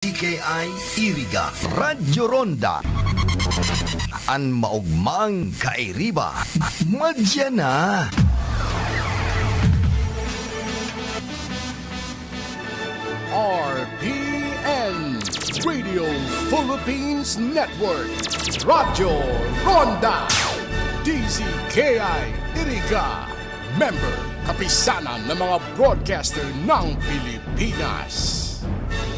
DKI Iriga Radyo Ronda an maugmang kairiba madya na. RPN Radio Philippines Network Radyo Ronda DZKI Iriga Member Kapisanan ng mga broadcaster ng Pilipinas.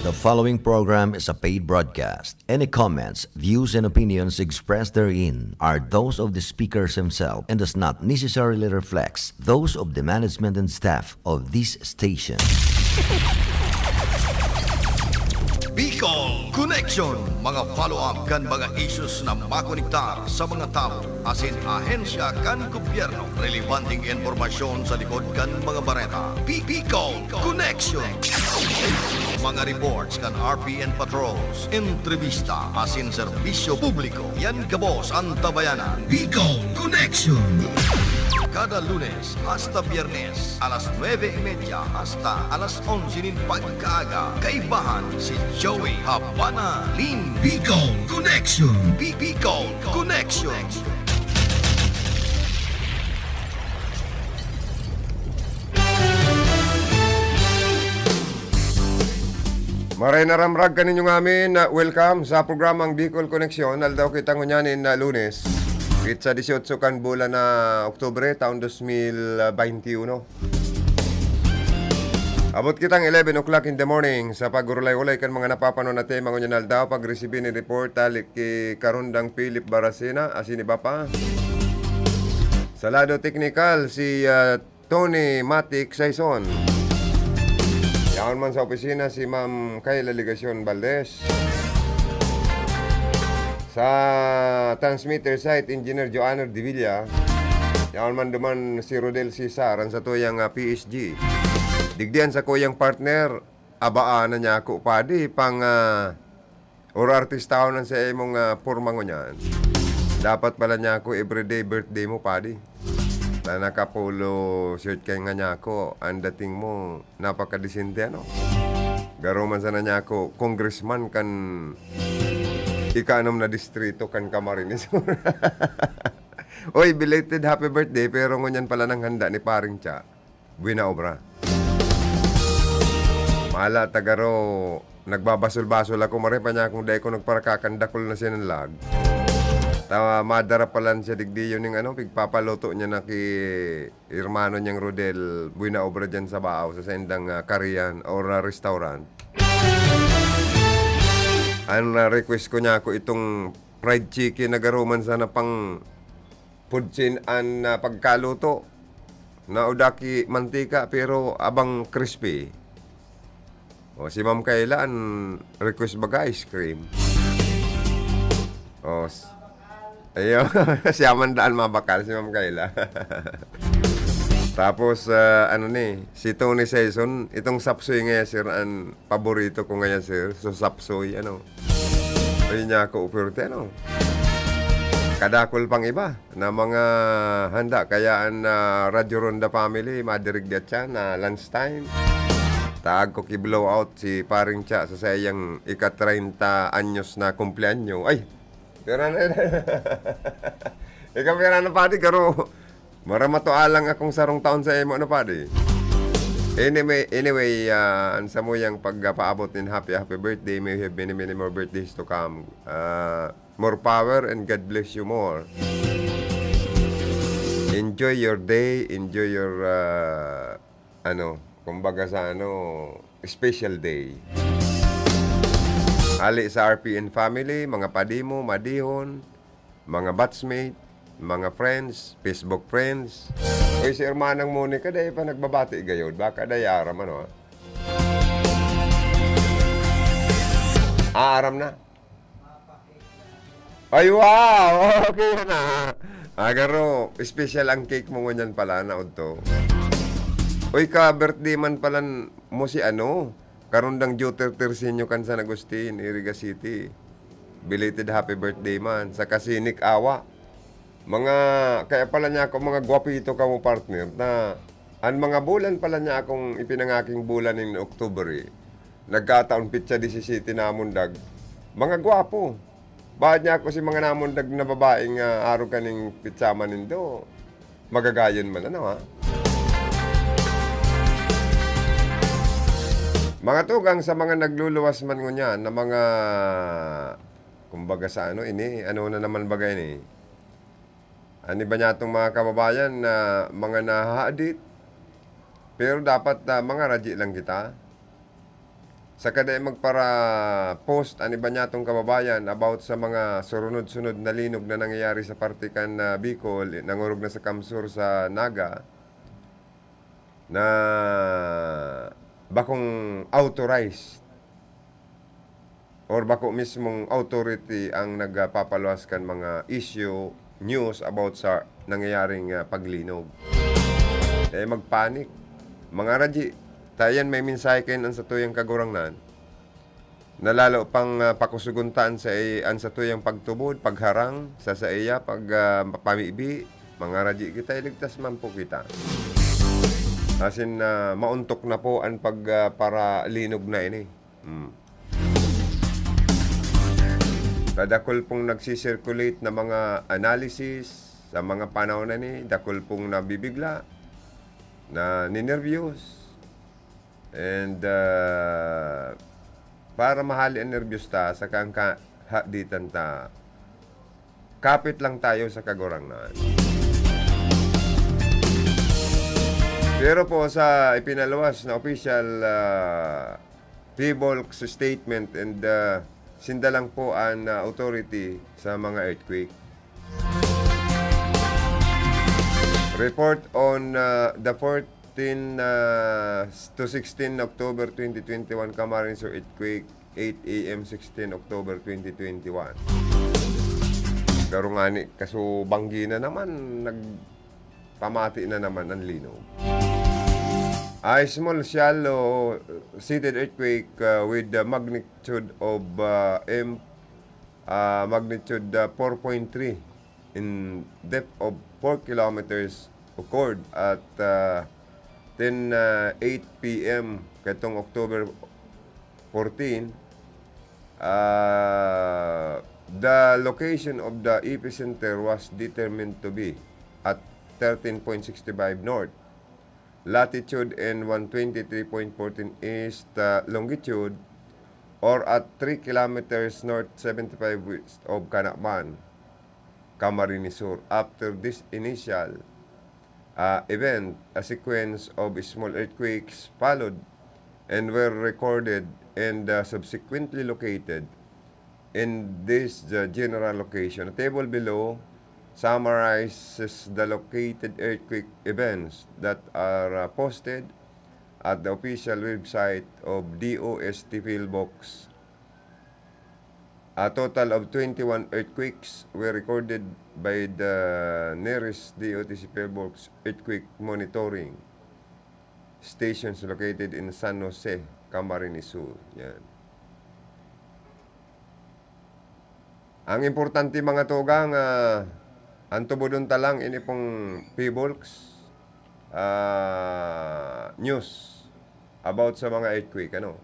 The following program is a paid broadcast. Any comments, views, and opinions expressed therein are those of the speakers themselves and does not necessarily reflect those of the management and staff of this station. Bicol Connection, mga follow-up kan mga issues na makonektar sa mga tao, asin ahensya kan gobyerno, relevanteng informasyon sa likod kan mga bareta. Bicol Connection. Mga reports kan RPN patrols, entrevista, asin serbisyo publiko. Yan kabos ang tabayanan. Bicol Connection. Kada Lunes hasta Biyernes, alas 9:30 hasta alas 11 pagkaaga. Kaibahan si Joey Habana Lin. Bicol Connection. Bicol Connection. Maray na ramrag kaninyo ngamin na welcome sa programang Bicol Connection. Aldaw kita ngunyanin na Lunes. Sa 18 kan bulan na Oktubre, taon 2021. Abot kitang 11 o'clock in the morning sa pagurulay-ulay kan mga napapanon na tema ngunyan aldaw pag-resibi ni report talik kay Karundang Philip Baracena asin iba pa. Sa lado technical si Tony Matic Saison. Yaon man sa opisina si Ma'am Kayla Ligacion Valdez. Sa transmitter site, Engineer Joanner Divilla. Yaon man duman si Rodel Cesar ang sa tuyang PSG. Digdian sa kuyang partner, abaan na niya ako padi pang or artistaon sa imong pormango niyan. Dapat pala niya ako everyday birthday mo padi. Na nakapolo shirt kay nga niya ako, ang dating mo napakadisente ano. Garo man sana niya ako, congressman kan ika-anom na distrito kan Camarines. Oy, belated happy birthday pero ngunyan pala ng handa ni paring Cha. Buena obra. Mala tagaro nagbabasol-basol ako marepa niya kung dahil ko nagparakakandakol na siya ng lag. Tawa madara pala siya digdi yun ng pigpapaluto niya na ki hermano niyang Rodel Buena obra dyan sa Baaw sa sendang Korean or restaurant. Ang request ko niya ako itong fried chicken na garuman sana pang pudsin an pagkaluto na udaki mantika pero abang crispy. O si Ma'am Kayla ang request baga ice cream. O ayo siya man daan mabakal si Ma'am Kayla. Tapos si Tony Saison, itong sapsoy nga sir ang paborito ko ngayon sir. So sapsoy ay niya ako uperte kadakol pang iba na mga handa kaya ang Radyo Ronda family madirigdat siya na lunchtime. Taag ko ki-blow out si paring Cha sa sayang ika-30 anyos na kumpleanyo. Ay, pera na ikaw pera na pati karo maramatoalang akong sarong taon sa emo na padi. Anyway, ansa mo yung pagpaabot ng happy birthday. May you have many more birthdays to come. More power and God bless you more. Enjoy your day, enjoy your kumbaga sa special day. Ali sa RPN family, mga padimo, madihon, mga batchmate, mga friends, Facebook friends. Oy, si Hermanang Monica, dahil pa nagbabati gayod. Baka dahil aram, Aram na? Ay, wow! Okay na. Agaro, special ang cake mo ngunyan pala na udto. Oy, ka-birthday man pala mo si Karundang Juter Tersinyo kan San Agustin, Iriga City. Belated happy birthday man. Sa Kasinik Awa. Kaya pala niya ako mga gwapito ka mo partner na ang mga bulan pala niya akong ipinangaking bulan ng Oktubre. nagkataon pitsa 17 namundag. Mga gwapo. Baad niya ako si mga namundag na babaeng araw kaning pitsa manindo. Magagayon man ano ha. Mga tugang sa mga nagluluwas man ngunya na mga kumbaga sa ano ini, ano na naman bagay ni. Ani ba niya itong mga kababayan na mga nahahadit? Pero dapat mga radyo lang kita. Sa kada magpara post, ani ba niya itong kababayan about sa mga surunod-sunod na linog na nangyayari sa partikan na Bicol, nangurog na sa Kamsur sa Naga, na bakong authorized or bako mismong authority ang nagpapaluwaskan mga issue, news about sa nangyayaring paglinog. Magpanik. Mga radyo, tayan may mensahe kayo sa tuyang kagurangnan na lalo pang pakusuguntaan sa an sa tuyang pagtubod, pagharang, sa iya, pamibi, mga radyo kita, iligtas man po kita. Asin mauntok na po ang para linog na ini. Kadakol pong nagsisirculate na mga analysis sa mga panahon na ni, dakol pong nabibigla, na ninervyos. And para mahali ang nervyos ta, sa kang haditan ta, kapit lang tayo sa kagurangnan. Pero po sa ipinaluwas na official PBOLC statement and sindalang po ang authority sa mga earthquake. Report on the 14 to 16 October 2021 Camarines earthquake, 8 a.m. 16 October 2021. Pero nga ni, kaso banggi na naman, nagpamati na naman ang linaw. A small shallow seated earthquake with the magnitude of magnitude 4.3 in depth of 4 kilometers occurred at 10:08 p.m. katong October 14. The location of the epicenter was determined to be at 13.65 north latitude and 123.14 east longitude, or at 3 kilometers north 75 west of Canacban, Camarines Sur. After this initial event, a sequence of small earthquakes followed and were recorded and subsequently located in this general location. A table below summarizes the located earthquake events that are posted at the official website of DOST Philbox. A total of 21 earthquakes were recorded by the nearest DOTC Philbox earthquake monitoring stations located in San Jose, Camarines Sur. Yan. Ang importante mga tugang, ang tubodon talang ini pong PBOLCS news about sa mga earthquake. Ano?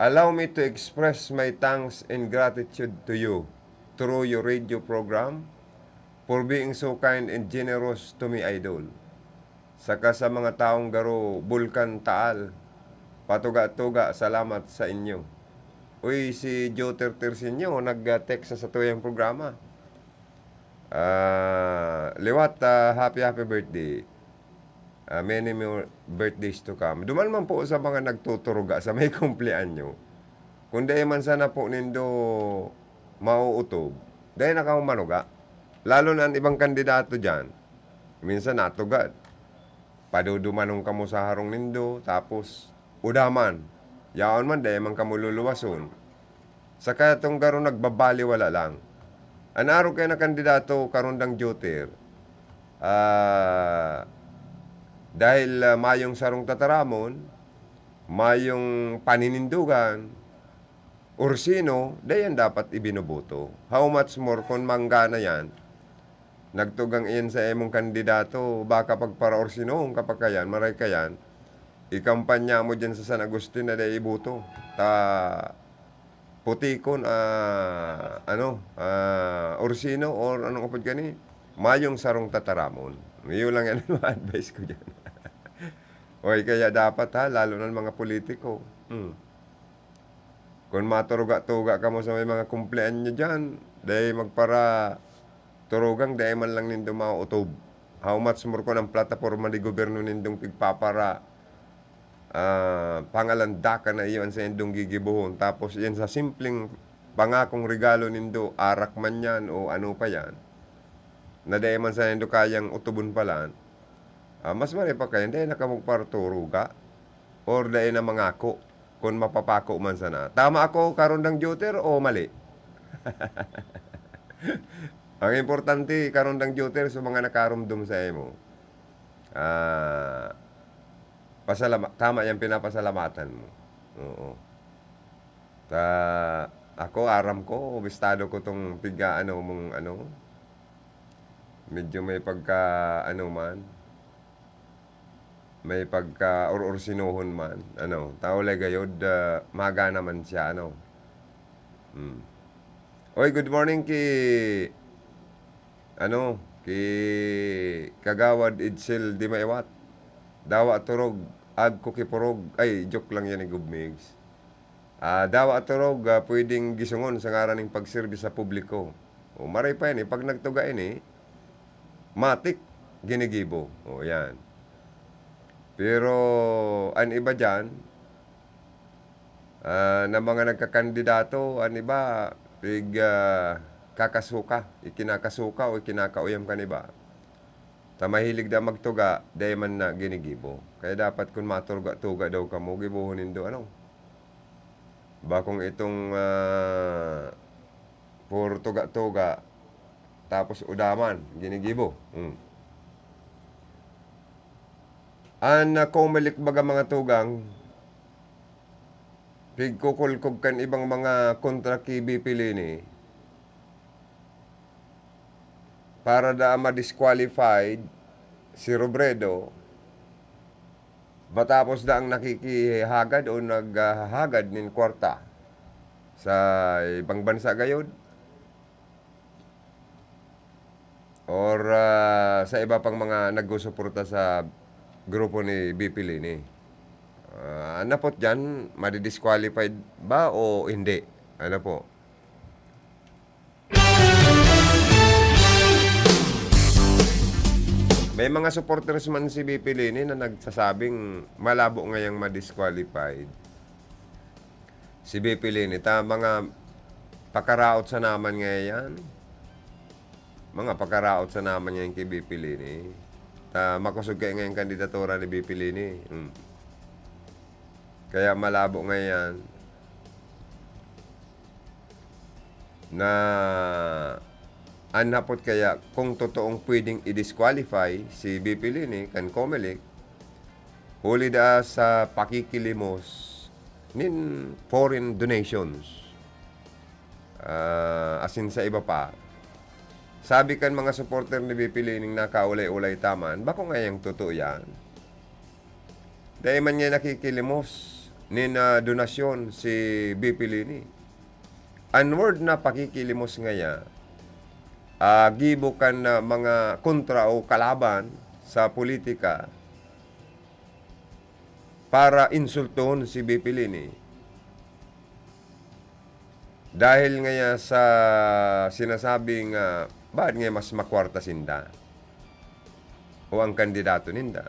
Allow me to express my thanks and gratitude to you through your radio program for being so kind and generous to me, idol. Saka sa mga taong garo Bulkan Taal, patuga-tuga, salamat sa inyo. Uy, si Joe Tertersinyo nag-text sa tuyang programa. Liwat, happy birthday. Many more birthdays to come. Duman man po sa mga nagtuturuga sa may kumpleanyo. Kung dahil man sana po nindo mauutob, dahil nakamanuga. Lalo na ang ibang kandidato dyan, minsan natugad. Padudumanong kamo sa harong nindo, tapos udaman. Yaon man, dahil man kamo luluwason. Saka itong garo nagbabaliwala lang. Anaro kayo na kandidato karundang Joter, dahil mayong sarong tataramon, mayong paninindugan, Ursino, dayan dapat ibinuboto. How much more kung manggana yan, nagtugang iyan sa emong kandidato, baka pagpara Ursino, kapag kayan, maray kayan, ikampanya mo dyan sa San Agustin na day ibuto. Putikon, Orsino, or anong kapag gani, mayong sarong tataramon. Ngayon lang yan ang advice ko dyan. Oy, kaya dapat lalo na mga politiko. Kung maturuga-tuga ka mo sa may mga kumplean nyo dyan, dahil magpara turugang, dahil man lang nindo mautob. How much more ko ng plataforma ni gobyerno nindong pigpapara, pangalandakan na iyon sa indong gigibuhon. Tapos yan sa simpleng pangakong regalo nindo, arak man yan o ano pa yan, na dahil man sa nindo kayang utubon pala, mas mali pa kayo, dahil nakamagparturuga, or dahil na mangako, kung mapapako man sana. Tama ako karon ng duty o mali? Ang importante karon ng duty sa mga nakarumdum sa imo. Tama yung pinapasalamatan mo. Oo. Ako aram ko, bistado ko tong medyo may pagka may pagka or-orsinuhon man, taulay gayod, maga naman siya, Oy, good morning Kagawad Idsel di maiwat. Dawa turog, ag kukipurog, ay, joke lang yan ni Gubmigs. Dawa turog, pwedeng gisungon sa ngaran ng pagservice sa publiko. O, maray pa yan, pag nagtuga matik, ginigibo. O, yan. Pero, ang iba dyan, na mga nagkakandidato, ang iba, kakasuka, ikinakasuka o ikinakauyam ka niba. Mahilig na magtuga, dahil man na ginigibo. Kaya dapat kung maturga-tuga daw ka mo, gibuhunin do, Bakong itong puro tuga-tuga, tapos udaman, ginigibo. Kumilik baga mga tugang, pigkukulkog kan ibang mga kontra kibipili ni, para da ma-disqualified si Robredo, matapos da ang nakikihagad o naghahagad nin kwarta sa ibang bansa gayod, or sa iba pang mga nagsusuporta sa grupo ni BP Lini. Napot dyan, madi-disqualified ba o hindi? Ano po? May mga supporters man si BP Lini na nagsasabing malabo ngayang ma-disqualified si BP Lini. Mga pakaraot sa naman ngayon. Mga pakaraot sa naman ngayon kay BP Lini. Makusog kayo ngayong kandidatura ni BP Lini. Kaya malabo ngayon na anapot kaya kung totoong pwedeng i-disqualify si BP Lini kan Comelec, huli da sa pakikilimos nin foreign donations. Asin sa iba pa. Sabi kan mga supporter ni BP Lini nakaulay-ulay taman, bako nga yung totoo yan? Dahil man niya nakikilimos nin donasyon si BP Lini. Unward na pakikilimos ngaya, gibo kan mga kontra o kalaban sa politika para insulton si BP Lini. Dahil ngaya sa sinasabing bakit nga mas makwarta sinda o ang kandidato ninda.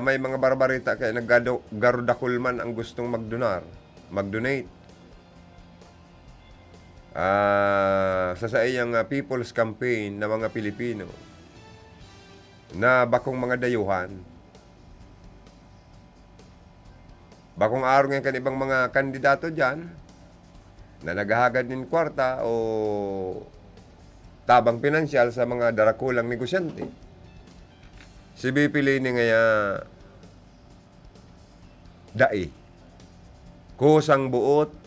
May mga barbarita kaya naggarudakul man ang gustong mag-donate. Sa iyang people's campaign na mga Pilipino na bakong mga dayuhan. Bakong araw ng kanibang mga kandidato dyan na naghahagad ng kwarta o tabang pinansyal sa mga darakulang negosyante. Si BP Lini ngaya dai kusang buot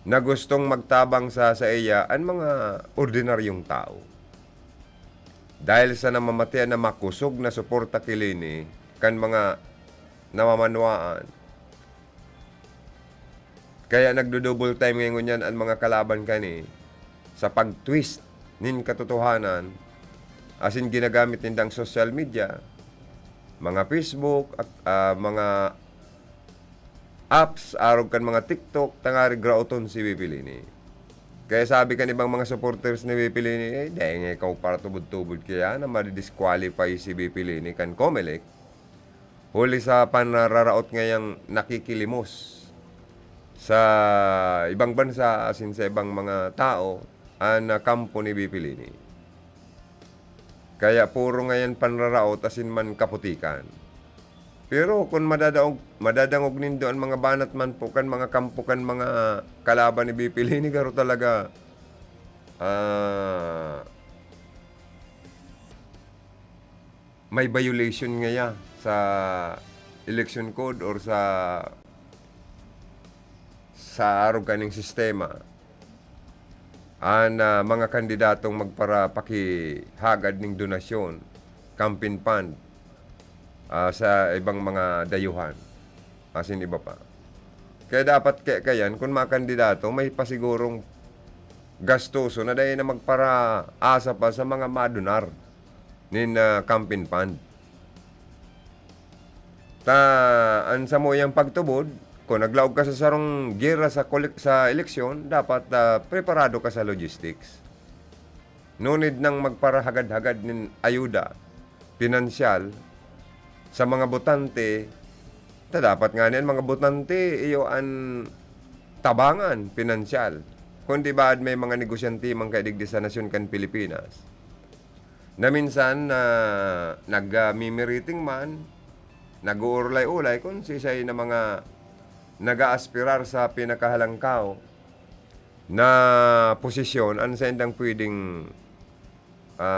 na gustong magtabang sa iya ang mga ordinaryong tao. Dahil sa namamatayan na makusog na suporta kay Lini, kan mga namamanwaan. Kaya nagdo-double time ngayon yan ang mga kalaban kani sa pag-twist nin katotohanan, asin ginagamit nindang social media, mga Facebook, at mga apps, arog kan mga TikTok, tangari grauton si Bipilini. Kaya sabi kan ibang mga supporters ni Bipilini, dahil ikaw para tubod-tubod kaya na ma-disqualify si Bipilini kan Comelec, huli sa panararaot ngayang nakikilimos sa ibang bansa, asin sa ibang mga tao, ang kampo ni Bipilini. Kaya puro ngayon panraraot asin man kaputikan. Pero kung madadangog nindo ang mga banat man po kan mga kampo kan mga kalaban ni Bipilini, garo talaga may violation ngaya sa election code or sa arog kaning sistema ang mga kandidatong magpakihagad ng donasyon, campaign fund sa ibang mga dayuhan, asin iba pa. Kaya dapat kayan, kung mga kandidato, may pasigurong gastuso na dahil na magpara-asa pa sa mga madonar nin campaign fund. Ang sa mo yung pagtubod, kung naglaog ka sa sarong gira sa eleksyon, dapat preparado ka sa logistics. No need nang magparahagad-hagad ng ayuda, pinansyal, sa mga botante. Dapat nga niyan, mga botante, iyo ang tabangan, pinansyal. Kundi baad may mga negosyante mang kaidigdi sa nasyon kan Pilipinas. Na minsan, nag-mimiriting man, nag-uurlay-ulay, kung sisay na mga nag-aaspirar sa pinakahalangkaw na posisyon, ano sa indang pwedeng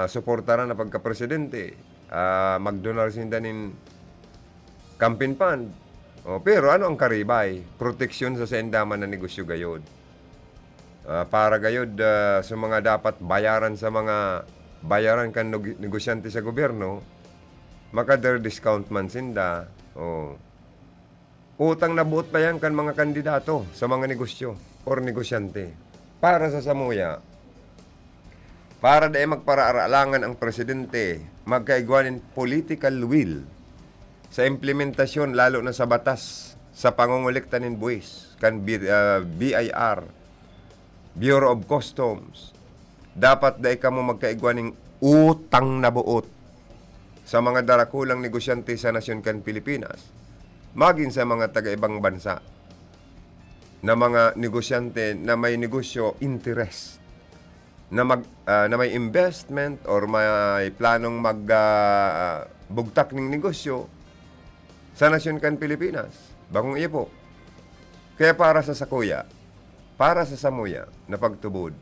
suportaran na pagka-presidente, magdonar sindanin campaign fund. Pero ano ang karibay? Proteksyon sa sendaman na negosyo gayod. Para gayod sa mga dapat bayaran sa mga bayaran kan negosyante sa gobyerno, makader discount man sinda. Utang na buot pa yan kan mga kandidato sa mga negosyo or negosyante. Para sa samuya, para dahil magparaaralangan ang presidente, magkaigwanin political will sa implementasyon lalo na sa batas sa pangungulekta nin buwis kan BIR, Bureau of Customs. Dapat dahil ka mo magkaigwaning utang na buot sa mga darakulang negosyante sa nasyon kan Pilipinas, maging sa mga taga-ibang bansa na mga negosyante na may negosyo interest, na may investment or may planong magbugtak ng negosyo sa nasyon kan Pilipinas. Bagong iyo po. Kaya para sa sakuya, para sa samuya na pagtubod,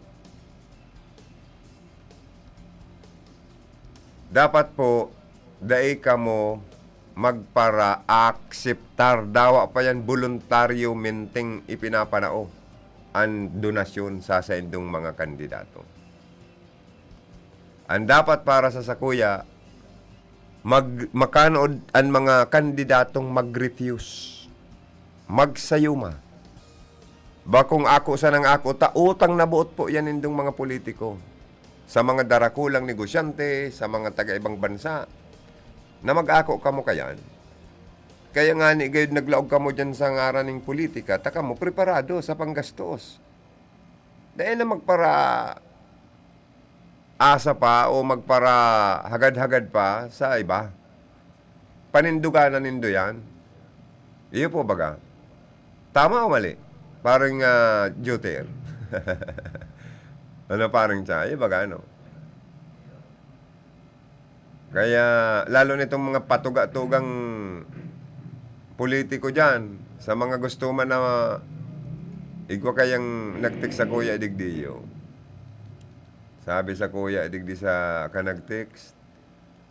dapat po dai ka mo magpara-akseptar, dawa pa yan voluntaryo menteng ipinapanao ang donasyon sa indong mga kandidato. Ang dapat para sa sakuya, makanood ang mga kandidatong mag-refuse, magsayuma. Bakong ako sa nang ako, utang na buot po yan indong mga politiko sa mga darakulang negosyante, sa mga taga-ibang bansa, na mag-ako ka mo kayan. Kaya nga ni gayud naglaog ka mo dyan sa ngaran ng politika, taka mo preparado sa panggastos. Dahil na magpara asa pa o magpara hagad-hagad pa sa iba. Paninduganan nindo yan. Iyo po baga. Tama o mali? Parang Juter. Ano parang siya? Iyo baga ano? Kaya, lalo nitong mga patuga-tugang politiko dyan, sa mga gusto man na igwa kayang nag-text sa Kuya Digdiyo. Sabi sa Kuya Digdi sa kanag-text,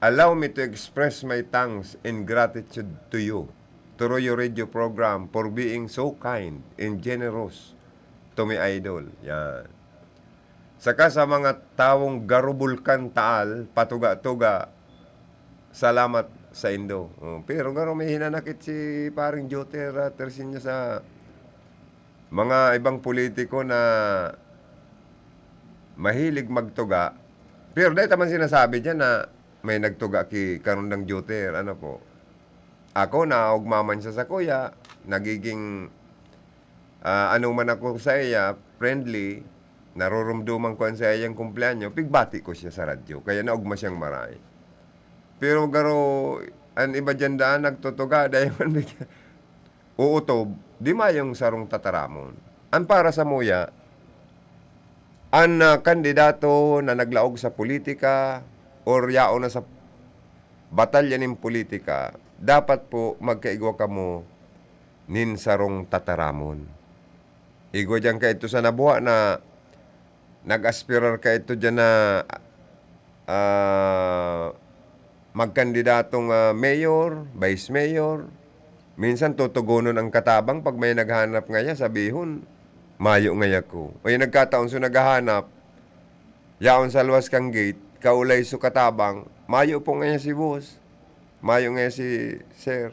"Allow me to express my thanks and gratitude to you through your radio program for being so kind and generous to my idol." Yan. Saka sa mga tawong garubulkan taal, patuga-tuga, salamat sa Indo. Pero garo may hinanakit si paring Joter Tersin niya sa mga ibang politiko na mahilig magtuga. Pero dahil taman sinasabi niya na may nagtuga ki karon ng Joter, ano po. Ako na ugmaman siya sa kuya, nagiging anong man ako sa iya, friendly, narurumduman ko sa iyang kumpleanyo, pigbati ko siya sa radyo, kaya naugma siyang maray. Pero garo, an iba dyan daan, nagtutuga, dahil man uutob, di mayong sarong tataramon. An para sa muya, an kandidato na naglaog sa politika, or yao na sa batalya ng politika, dapat po magkaigwa ka mo nin sarong tataramon. Igwa dyan ka ito sa nabuha na nag-aspirar ka ito dyan na magkandidatong mayor, vice mayor. Minsan tutugunon ang katabang pag may naghanap ngaya, sabihon, mayo ngaya ko. O yung nagkataon so naghahanap, yaon sa luwas kang gate, kaulay so katabang, mayo po ngaya si boss. Mayo ngaya si sir.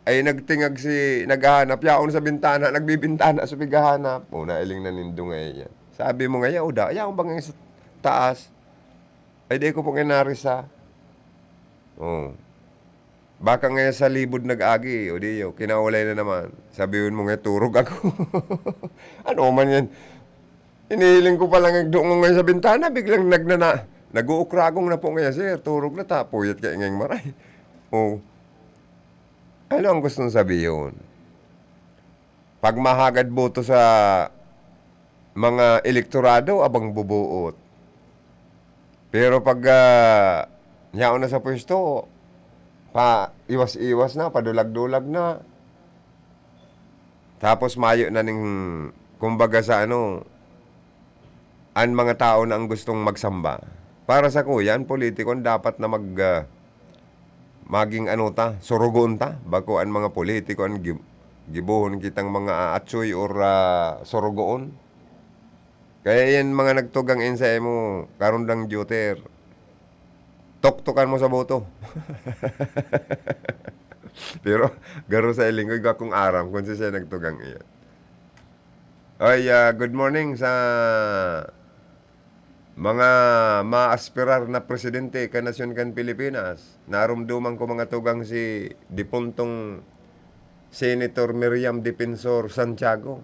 Ay nagtingag si naghahanap, yaon sa bintana, nagbibintana sa pighahanap. O nailing na nindo ngaya. Sabi mo ngaya, o da, yaon ba ngaya sa taas? Ay di ko po kinarisa. Oh. Baka ngayon sa libod nag-agi, o diyo, kinaulay na naman. Sabihin mo ngayon, turog ako. Ano man yan? Inihiling ko palang nagdoong ngayon sa bintana, biglang nag-uukragong na po ngayon, sir, turog na ta, puyat kayo ngayong maray. Oh. Ano ang gustong sabihin? Pag mahagad boto sa mga elektorado, abang bubuot. Pero pag yaon na sa pwesto, iwas-iwas na, padulag-dulag na. Tapos mayo na ning, kumbaga sa ano, ang mga tao na ang gustong magsamba. Para sa kuya, ang politikon dapat na maging ano ta, surugoon ta. Bako ang mga politikon, gibuhon kitang mga atsoy or surugoon. Kaya yan mga nagtugang insay mo, karon lang Joter, tuktukan mo sa boto. Pero, garo sa ilinggoy, kung aram, kung siya nagtugang iyan. Ay, good morning sa mga maaspirar na presidente ka nasyon kan Pilipinas. Narumduman ko mga tugang si dipuntong Senator Miriam Defensor Santiago.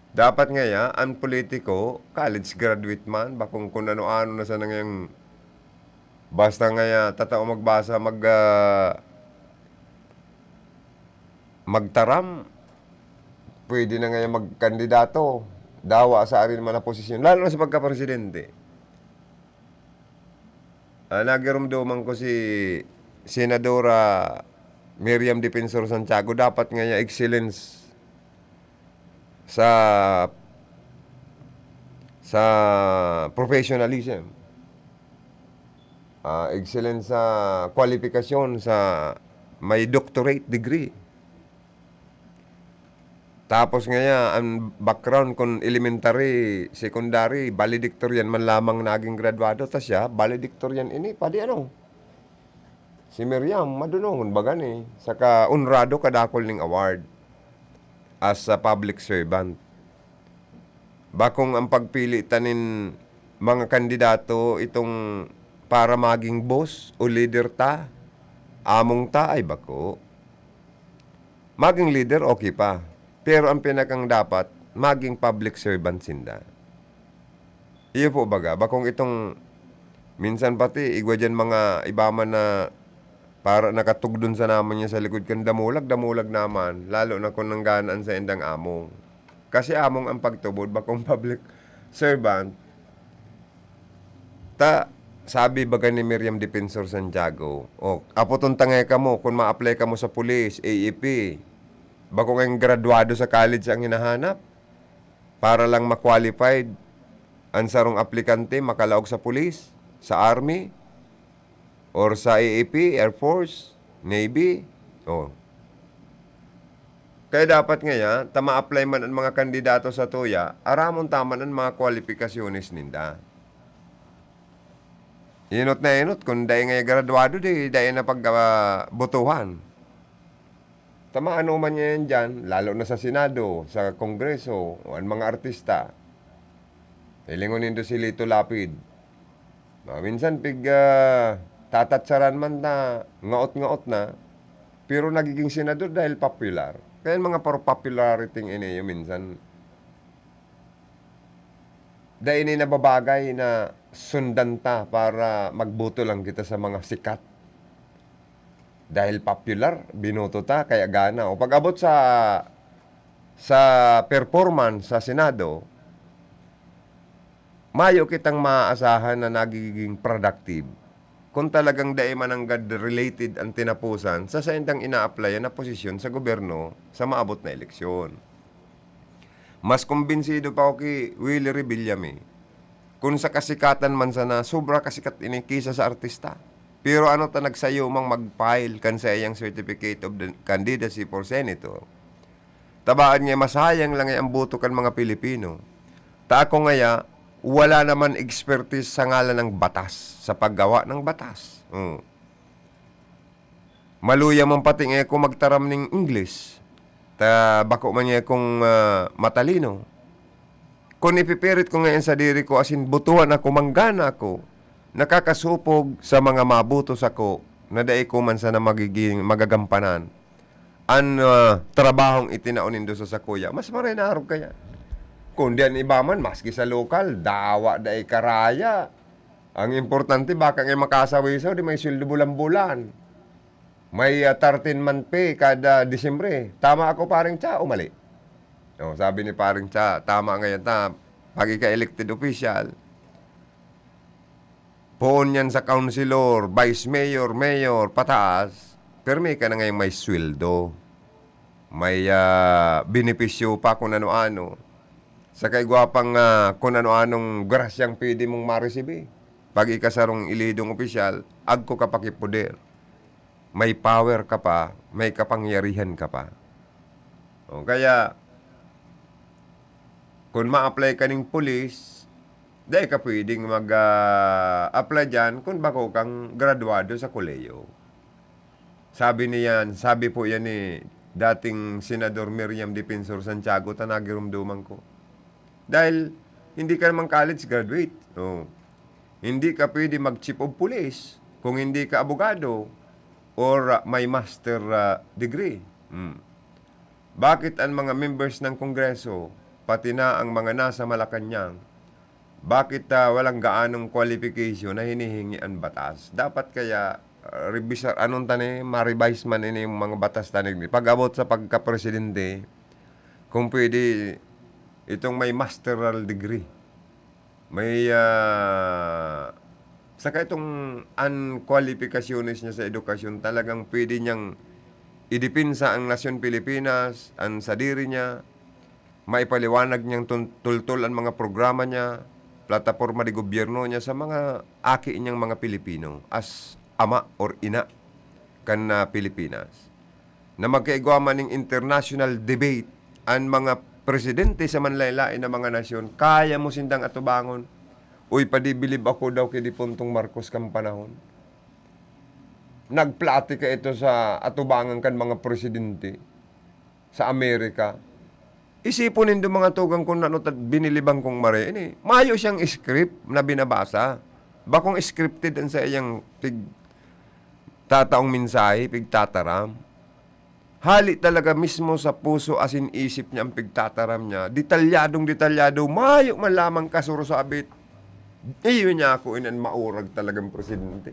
Dapat ngaya, ang politiko, college graduate man, bakong kung ano-ano na sa nangyang basta ngaya, tatao magbasa, magtaram, pwede na ngaya magkandidato, dawa sa arin man na posisyon, lalo na sa pagka-presidente. Nagirumduman ko si Senadora Miriam Defensor Santiago, dapat ngaya excellence sa professionalism, excellence sa kwalifikasyon, sa may doctorate degree. Tapos ngaya ang background kung elementary, secondary, valedictorian man lamang naging graduado, tas siya valedictorian ini padi ano. Si Miriam madunong baga ni saka unrado kadakol ning award as a public servant. Bakong ang pagpili tanin mga kandidato itong para maging boss o leader ta, among ta ay bako. Maging leader, okay pa. Pero ang pinakang dapat, maging public servant sinda. Iyo po baga, bakong itong minsan pati, igwa dyan mga ibaman na para nakatugdon sa naman niya sa likod kan damulag naman, lalo na kung nangganaan sa endang among. Kasi among ang pagtubod, bakong public servant, sabi baga ni Miriam Defensor Santiago, apotong tangay ka mo, kung ma-apply ka mo sa police, AEP, bako kayong graduado sa college ang hinahanap, para lang ma-qualified, ang sarong aplikante makalaog sa police, sa army, or sa AAP, Air Force, Navy. Kaya dapat ngaya, ma-apply man ang mga kandidato sa tuya, aramon taman ang mga kwalifikasyonis ninda. Inot na inot, kung dahil nga graduado, dahil na pagbutuhan. Tama, ano man yan dyan, lalo na sa Senado, sa Kongreso, o ang mga artista. Ilingonin do si Lito Lapid. Minsan, tatatsaran man na, ngaot-ngaot na, pero nagiging senador dahil popular. Kaya mga popularity ini minsan, dahil ini nababagay na sundan ta para magboto lang kita sa mga sikat. Dahil popular, binoto ta, kaya gana. O pag-abot sa performance sa Senado, mayo kitang maaasahan na nagiging productive. Kung talagang man ang God-related ang tinapusan sa saindang ina-applyan na posisyon sa gobyerno sa maabot na eleksyon. Mas kumbinsido pa ako kay Willie Revillame. Kung sa kasikatan man sana, sobra kasikat ini kisa sa artista. Pero ano ta nagsayo mang mag-file kan sa iyang certificate of the candidacy for senator. Tabaan nga masayang lang ang boto kan mga Pilipino. Ta ako ngaya, wala naman expertise sa ngalan ng batas, sa paggawa ng batas. Maluya man pati nga kung magtaram ng English. Ta bako man nga kung matalino. Kung ipipirit ko ngayon sa diri ko, asin butuhan ako, manggana ako, nakakasupog sa mga mabutos ako, na daig ko man sana magiging magagampanan. Ang trabahong itinaunin do sa sakuya, mas marinarog kaya. Kung diyan iba man, maski sa lokal, dawa daig karaya. Ang importante, baka ngayon makasawisaw, di may sweldo bulan-bulan. May 13-month pay kada Disyembre. Tama ako paring tsa o mali? No, sabi ni paring tsa, tama ngayon ta, pag ika-elected official, poon yan sa councilor, vice mayor, mayor, pataas, pero may ka na ngayon may sweldo. May benepisyo pa kung ano-ano. Sa kaigwapang kung ano-anong grasyang pwede mong maresibi. Pag ikasarong ilidong opisyal, agko ka pa kipuder. May power ka pa, may kapangyarihan ka pa. O, kaya, kung ma-apply ka ng pulis, dahil ka pwedeng mag-apply dyan kung bako kang graduado sa koleyo. Sabi po yan ni dating Senador Miriam Defensor Santiago, tanagirumduman ko. Dahil hindi ka naman college graduate. No. Hindi ka pwede mag-chief of police kung hindi ka abogado or may master degree. Bakit ang mga members ng Kongreso, pati na ang mga nasa Malacanang, bakit walang gaanong qualification na hinihingi ang batas? Dapat kaya revisar anong tani, ma-revise man ini yung mga batas tanig. Pag-abot sa pagka-presidente, kung pwede, itong may masteral degree, may saka itong unqualificationist niya sa edukasyon, talagang pwede niyang idipinsa ang nasyon Pilipinas, ang sadiri niya, maipaliwanag niyang tultul ang mga programa niya, plataforma di gobyerno niya sa mga aki niyang mga Pilipino as ama or ina kan Pilipinas. Na magkaigwaman ng international debate ang mga presidente sa manlaylain na mga nasyon, kaya mo sindang atubangon. Uy, padibilib ako daw kay Dipuntong Marcos kang panahon. Nagplati ka ito sa atubangan kan mga presidente sa Amerika. Isipon nindo mga tugang kung ano binilibang kong mare. Ini, mayo siyang script na binabasa. Bakong scripted ang sa iyang tataong mensahe, pigtataram. Hali talaga mismo sa puso asin isip niya ang pigtataram niya. Detalyado, mayo man lamang kasuro sa abit. Iyo niya ako inan maurag talagang presidente.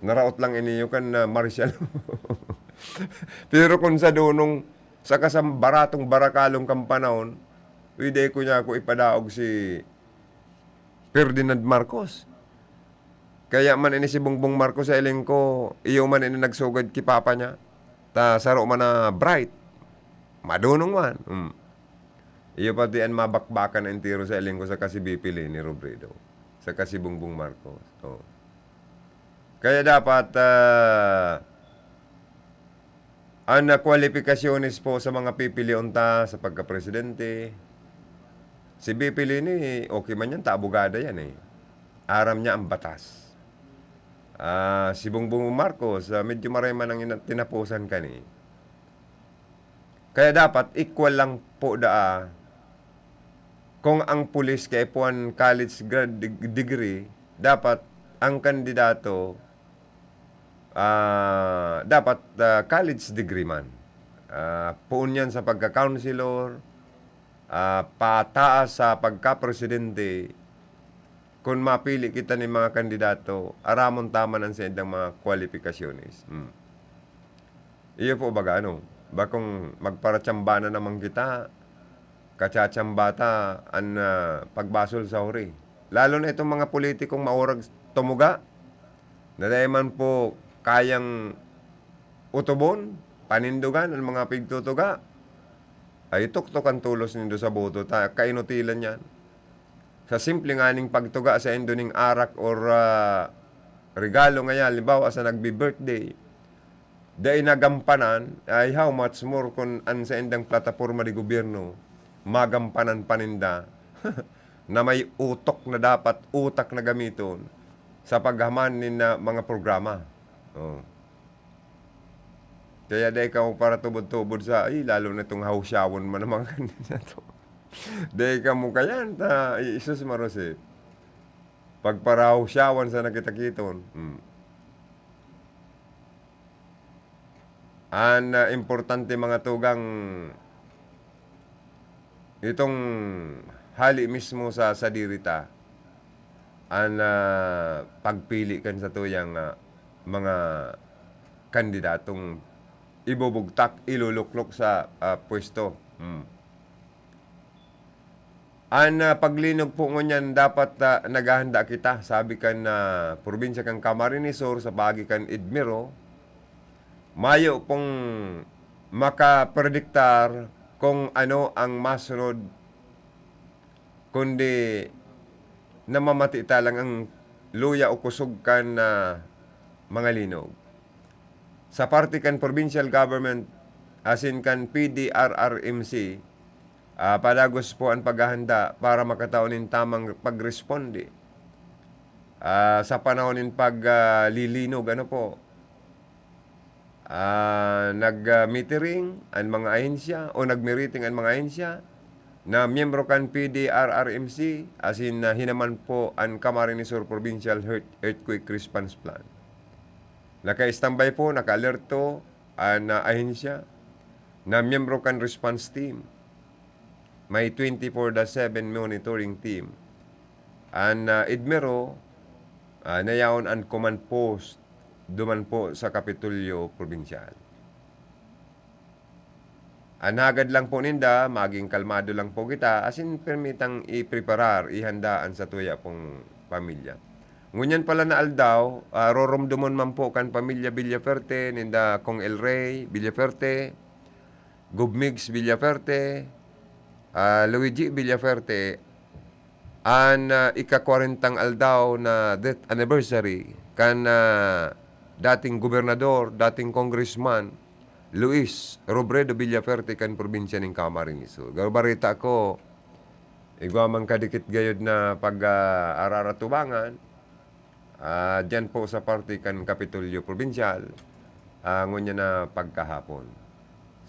Naraot lang iniyo kan Marshall. Pero kung sa dunong sa kasambaratong barakalong kampanahon, pwede ko niya ako ipadaog si Ferdinand Marcos. Kaya man ini si Bongbong Marcos sa iling ko, iyo man ini nagsugad ki papa niya. Ta saro man na bright. Madunong man. Iyo pati ang mabakbakan ang tiro sa iling ko sa kasibipili ni Robredo. Sa kasi Bongbong Marcos. Oh. Kaya dapat ang kwalifikasyonis po sa mga pipilion ta sa pagka-presidente. Si Bipili ni, okay man yan, ta abogada yan eh. Aram niya ang batas. Si Bongbong Marcos, medyo marema nang tinapusan kani. Kaya dapat equal lang po kung ang pulis kay puan college degree, dapat ang kandidato dapat college degree man. Puun yan sa pagka-counselor, pataas sa pagka-presidente. Kung mapili kita ni mga kandidato, aramon tama ng sa indang mga kwalifikasyones. Iyo po baga bakong magparatsamba na naman kita, katsatsyambata ang pagbasol sa huri. Lalo na itong mga politikong maurag tumuga, na dahil man po kayang utubon, panindugan ang mga pigtutuga, ay tuktok tulos nindo sa boto, kainutilan yan. Sa simple nganing pagtuga sa indoning arak or regalo ngayon, halimbawa sa nagbi-birthday, dahil nagampanan, ay how much more kung an sa indang plataforma di gobyerno, magampanan paninda, na may utak na gamiton sa paghaman ni na mga programa. Kaya dahil ka mo para tubod-tubod sa, lalo na itong hausyawon mo ng mga kandidato. Dahil ka mo kayan, isus marosit. Pagparahusyawan sa nakita-kiton. Importante mga tugang itong hali mismo sa sadirita pagpili kan sa tuyang mga kandidatong ibubugtak, iluluklok sa pwesto. Paglinog po ngunyan dapat naghahanda kita. Sabi kan probinsya kang Camarines Sur sa bagi kan Edmiro, mayo pong makaprediktar kung ano ang masunod, kundi namamati talang ang luya o kusog kan mga linog. Sa party kan provincial government, asin kan PDRRMC, padagos po ang paghahanda para makataunin tamang pagresponde sa panahonin paglilinog. Nag-metering ang mga ahensya o nag-meeting ang mga ahensya na miyembro kan PDRRMC, asin hinaman po ang Camarines Sur Provincial Earthquake Response Plan. Naka-standby po, naka-alerto ang ahensya na miyembro kan response team. May 24/7 monitoring team. Ang Edmiro, nayaon ang command post duman po sa Kapitulyo Provincial. Anagad lang po ninda, maging kalmado lang po kita, asin permitang i-preparar, ihandaan sa tuya pong pamilya. Ngunyan pala na aldaw, roromdumon man po kan pamilya Villaferte, ninda Kong El Rey, Villaferte, Gubmigs Villaferte, Luigi Villaferte, ika-40 aldaw na death anniversary kan dating gobernador, dating congressman, Luis Robredo Villaferte kan probinsya ng Camarines Sur. Barita ko, igwamang kadikit gayod na pag-araratubangan, dyan po sa party kan Kapitulyo Provincial, ngunya na pagkahapon.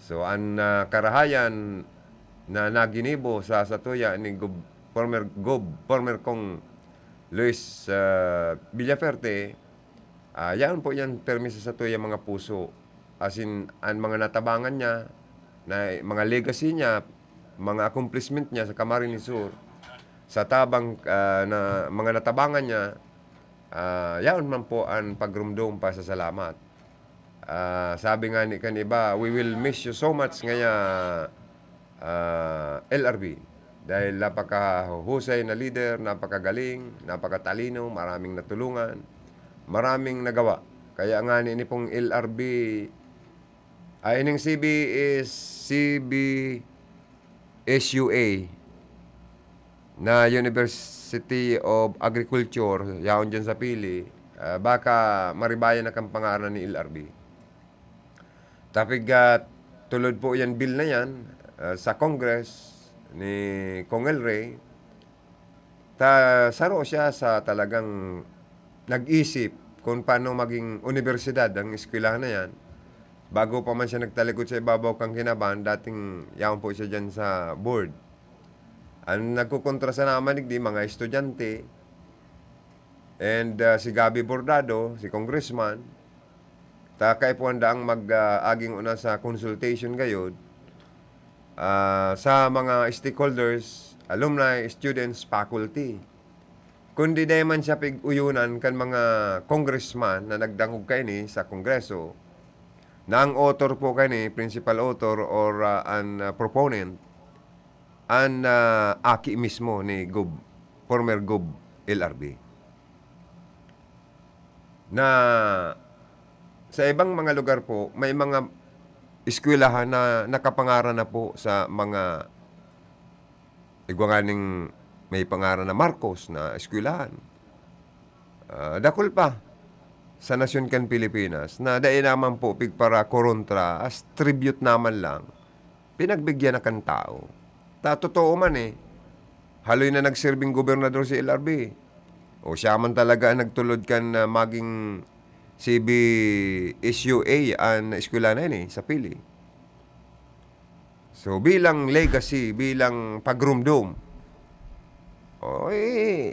So, ang karahayan na naginibo sa satuya ni former Kong Luis Villaferte, yan po yan permiso sa tuya mga puso. As in, ang mga natabangan niya, na mga legacy niya, mga accomplishment niya sa Camarines Sur, sa tabang na mga natabangan niya, yan man po ang pagrumdum pa sa salamat. Sabi nga ni kaniba, we will miss you so much ngaya LRB. Dahil napakahusay na leader, napakagaling, napakatalino, maraming natulungan, maraming nagawa. Kaya nga ni pong LRB, ining CB is CBSUA na University of Agriculture, yaon dyan sa Pili, baka maribayan na kang pangaran ni LRB. Tapig tulad po yan bill na yan sa Congress ni Kong El Rey, saro siya sa talagang nag-isip kung paano maging universidad ang eskwelahan na yan. Bago pa man siya nagtalikod sa ibabaw kang Kinabahan, dating yaman po siya dyan sa board. Ang nagkukontra sa namanig di mga estudyante, and si Gabi Bordado, si congressman, takay po handaang mag-aging una sa consultation gayod sa mga stakeholders, alumni, students, faculty. Kundi dahil man siya pig-uyunan kan mga congressman na nagdangog kayo ni sa kongreso, na ang author po kayo ni, principal author or an proponent, an aki mismo ni former Gob LRB. Na sa ibang mga lugar po, may mga eskwelahan na nakapangaran na po sa mga igwanganing may pangaran na Marcos na eskwelahan. Dakol pa sa Nasyon kan Pilipinas na dahil naman po para korontra as tribute naman lang pinagbigyan na kan tao. Totoo man haloy na nagsirbing gobernador si LRB. O siya man talaga ang nagtulod kan maging CBSUA ang eskwelahan na sa Pili. So bilang legacy, bilang pagrumdum,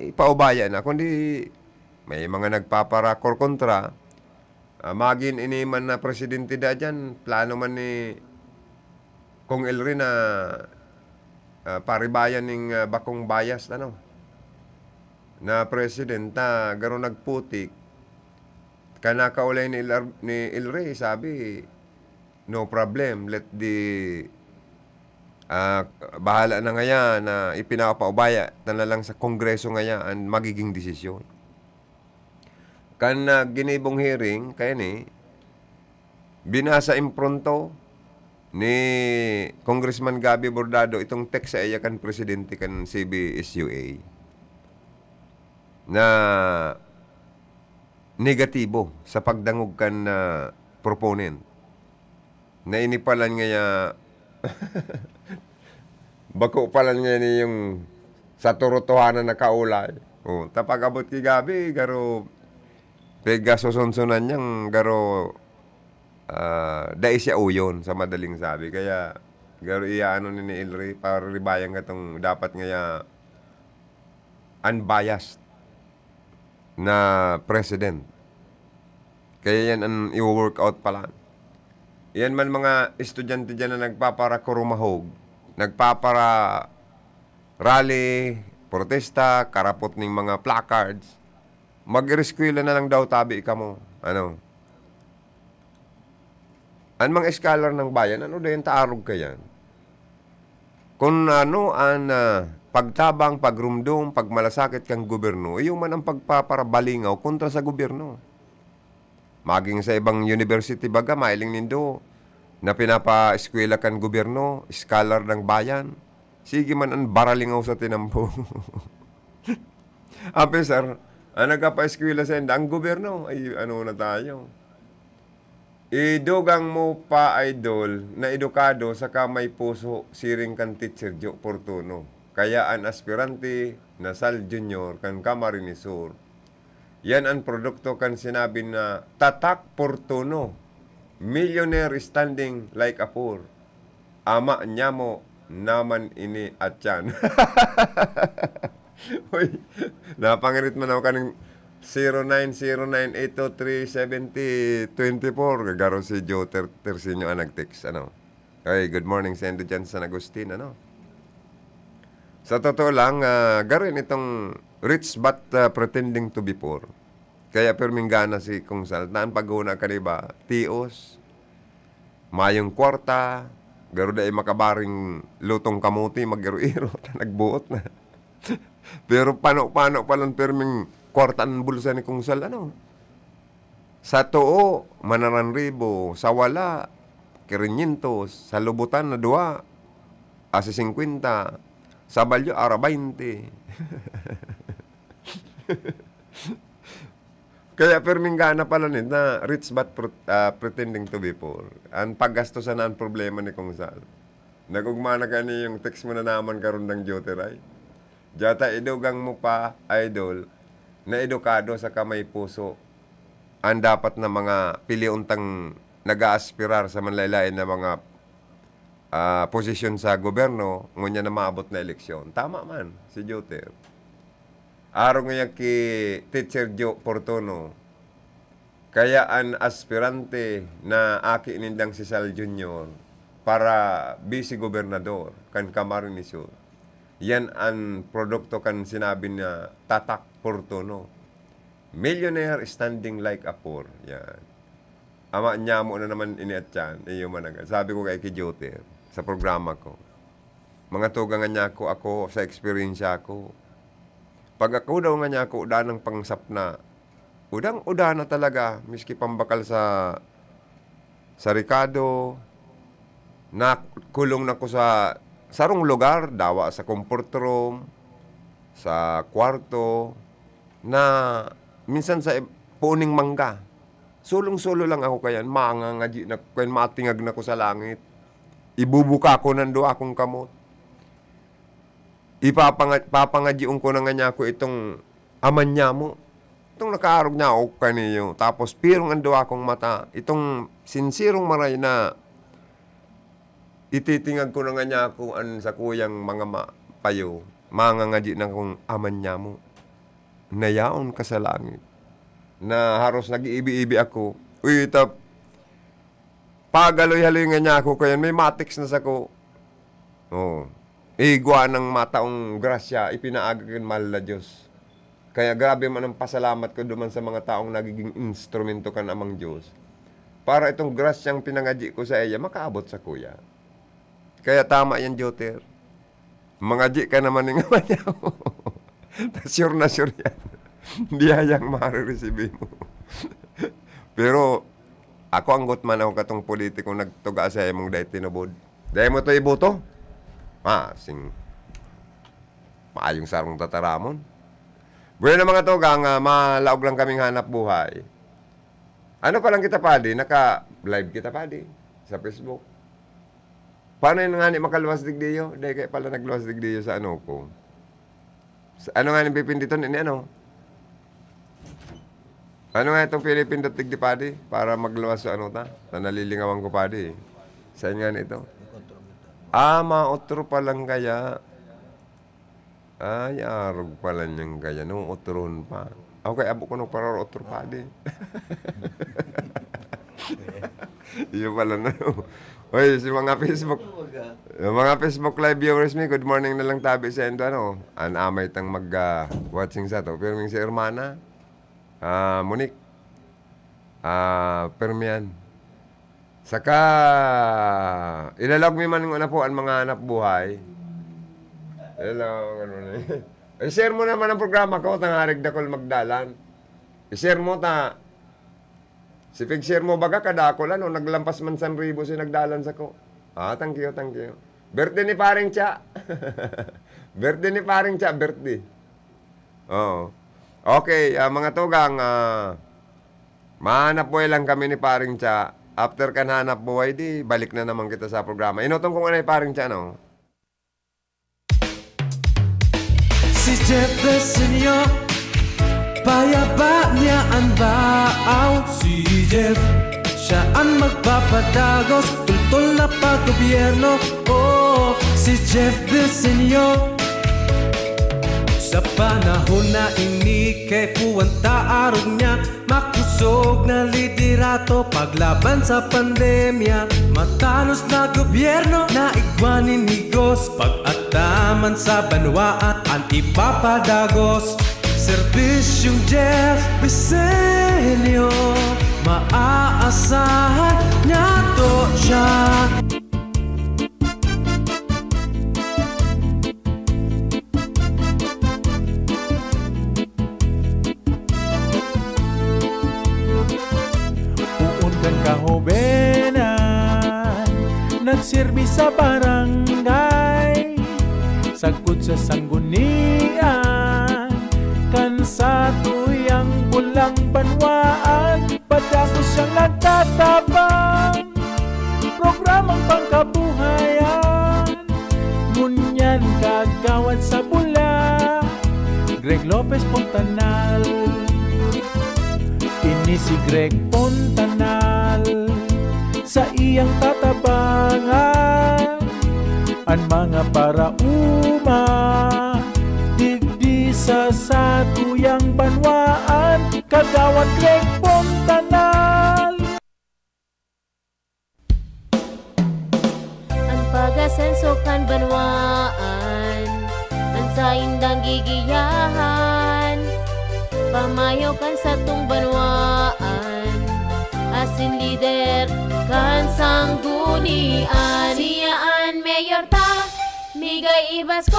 ipaubaya na. Kundi may mga nagpaparakor kontra, magin iniman na presidente da dyan, plano man ni Kong Elri na paribayan ng bakong bayas na presidenta, garo nagputik, kanakaulay ni Elri, sabi, no problem, let the bahala na ngaya na ipinapaubaya na lang sa kongreso ngaya ang magiging desisyon. Kan ginibong hearing, kaya ni, binasa impronto ni Congressman Gabi Bordado itong text sa iya kan presidente kan CBSUA na negatibo sa pagdangog kan proponent. Na inipalan ngaya bako palan nga ni yung sa turutuhanan na kaulay. Tapag abot ki Gabi, garo pega susonsunan niyang garo dai siya uyon sa madaling sabi. Kaya garo iyaano ni Elri para ribayan katong dapat nga unbiased na president. Kaya yan ang i-work out pala. Yan man mga estudyante dyan na nagpaparakurumahog, nagpapara rally, protesta, karapot ng mga placards, mag-reskwela na lang daw tabi ka mo. Ang mga scholar ng bayan, din taarog ka yan? Kung ang pagtabang, pagrumdum, pagmalasakit kang gobyerno, yung man ang pagpaparabalingaw kontra sa gobyerno. Maging sa ibang university baga, mailing nindo, na pinapa-eskwela kan gobyerno, scholar ng bayan, sige man ang baralingaw sa tinampo. Ape sir, ang nagpa-eskwela sa ang gobyerno, ay ano na tayo. Idugang mo pa idol na edukado sa kamay puso siring kan teacher Jo Portuno. Kaya ang aspirante na Sal Junior kan Camarinesur. Yan ang produkto kan sinabi na Tatak Portuno. Millionaire standing like a poor. Ama niya mo naman ini at yan. Uy, napangirit mo na kaning 0909-823-7024. Gagaro si Joe Tersinio ang nag-text. Okay, good morning sa Endo dyan San Agustin. Sa totoo lang, garin itong rich but pretending to be poor. Kaya perminggana si Kung Sal, naan pag-una ka diba, tios, mayong kwarta, garo da makabaring lutong kamuti, mag-iro-iro, nagbuot na. Pero pano-pano palang perming kwarta ng bulsa ni Kung Sal, Sa too, manaranribo, sa wala, 500, sa lubutan na 2, asi 50, sa balyo, ara 20. Kaya perminggana pala na rich but pretending to be poor. Ang paggastosan na ang problema ni Kung Sal. Nagugma na kani yung text mo na naman karon ng Joteray. Jata idugang mo pa, idol, na edukado sa kamay puso. ang dapat na mga piliuntang nag-aaspirar sa manlaylain na mga posisyon sa gobyerno, ngunya na maabot na eleksyon. Tama man, si Joter. Araw ngayon ki Teacher Joe Portono, kaya ang aspirante na aki nindang si Sal Jr. para vice gobernador kan Camarines Sur. Yan ang produkto kan sinabi na Tatak Portono. Millionaire standing like a poor. Yan. Ama niya mo na naman iniat yan. Iyo managa. Sabi ko kay Joter sa programa ko. Mga tugangan niya ako sa experience ko. Pag ako daw nga niya ako, udanang pangsap na. Udang-uda na talaga. Miski pambakal sa Ricardo. Nakulong na ko sa sarong lugar. Dawa sa comfort room. Sa kwarto. Na minsan sa puning mangga. Sulong-sulo lang ako kayan. Mangangaji na kung matingag na ko sa langit. Ibubuka ko nando akong kamot. Ipapangadyiong ko na nga niya ako itong aman niya mo. Itong nakaarog niya ako kaniyo. Tapos pirong ando akong mata. Itong sinsirong maray na ititingag ko na nga niya ako sa kuyang mga payo. Mangangadyi na kong aman niya mo. Nayaon ka sa langit. Na haros nag-iibi-ibi ako. Uy, pagaloy-haloy nga niya ako, kaya may matiks na sa ko. Oh. Igwa ng mataong grasya, ipinaagakin mahal na Diyos. Kaya grabe man ang pasalamat ko duman sa mga taong nagiging instrumento kan amang Diyos. Para itong grasyang pinangadyi ko sa iya, makaabot sa kuya. Kaya tama yan, Joter. Mangadyi ka naman ng ama niya. Sure na sure yan. Biyayang ma-receive mo. Pero, ako ang gutman ako katong politiko nagtuga sa imong dahi tinubod. Dahi mo to iboto? Maayong sarong tataramon. Bueno mga tugang, malaog lang kaming hanap buhay. Ano pa lang kita padi? Naka-live kita padi sa Facebook. Paano yun nga ni makaluwas digdiyo? Dahi kayo pala nagluwas digdiyo sa ano ko. Ano nga ni pipinditon? Ano nga itong Philippine Datig di padi? Para magluwas sa ano ta? Sa nalilingawan ko padi. Saan nga nito? Maotro pa lang kaya. Ay, arog pala niyang kaya. Nung otron pa. Okay, abo ko nung para otro padi. Iyo pala na. Oy, si mga Facebook live viewers mi, good morning na lang tabi sa endo ano. Amay tang mag-watching sa to. Pero si Hermana, Monique, Permian. Saka, ilalog mi man na po ang mga anak buhay. I-share mo naman ang programa ko, tangarig dakol magdalan. I-share mo ta. Si pig-share mo baga kadakol, naglampas man 1,000 si nagdalan sa ko. Thank you. Birthday ni paring Cha. Birthday. Oo. Okay, mga tugang, mahanap buhay lang kami ni paring Cha. After kan hanap buhay, di balik na naman kita sa programa. Inutong kung ano yung paring Cha, no? Si Jeff the Senior, payaba niya ang baaw. Si Jeff, siya ang magpapadagos, tultol na paggobyerno. Oh, si Jeff the Senior, sa panahon na ini kay puwanta arog niya, makusog na liderato paglaban sa pandemya. Matanos na gobyerno na igwanin higos, pag-ataman sa banwaan ang ipapadagos. Serbisyong Jeff Bisenyo, maaasahan niya to siya. Kahobenan, nagsirbi sa barangay, sagkod sa sanggunian, kan sa tuyang bulang banwaan, padako siyang nagtatabang, programang pangkabuhayan, ngunyan kagawad sa bula, Greg Lopez Pontanal. ni si Greg Pontanal sa iyang tatabangan ang mga parauma digdi sa satuyang banwaan kagawad Greg Pontanal. Ang pag-asenso kan banwaan ang sa indang gigiyahan pamayo kan sa tung banwaan asin lider kan sanggunian siyaan mayor ta migay Ibasko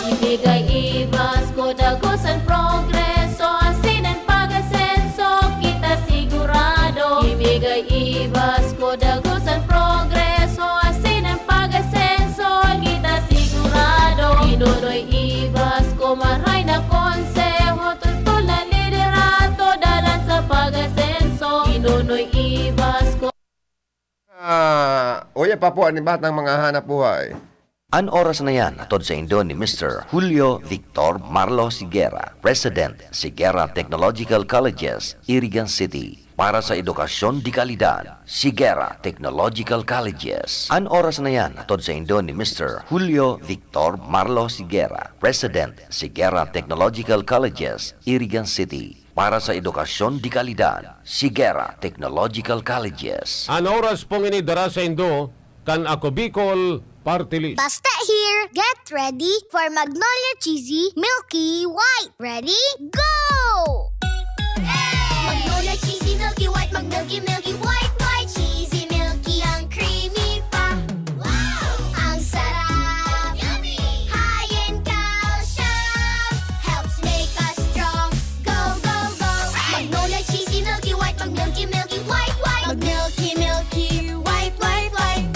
ibigay Ibasko dagosan progreso asin ang pag-asenso kita sigurado ibigay Ibasko dagosan progreso asin ang pag-asenso kita sigurado Inonoy Ibasko maray na konseho tutol na liderato dalan sa pag-asenso Inonoy Ibasko. Oya pa po, ani batang mga hanap buhay. An oras na yan, atod sa Indo ni Mr. Julio Victor Marlo Siguera, President, Siguera Technological Colleges, Irigan City. Para sa edukasyon di kalidad, Siguera Technological Colleges. An oras na yan, atod sa Indo ni Mr. Julio Victor Marlo Siguera, President, Siguera Technological Colleges, Irigan City. Para sa edukasyon di kalidad, Siguera Technological Colleges. An oras pong inidara sa Indo, kan ako Bicol Party List. Basta here, get ready for Magnolia Cheesy Milky White. Ready? Go! Magnolia Cheesy Milky White, Milky White, White Cheesy Milky, ang creamy pa. Wow! Ang sarap! Yummy! High in calcium, helps make us strong. Go, go, go! Magnolia Cheesy Milky White, Milky White, White. Milky, White, White, White.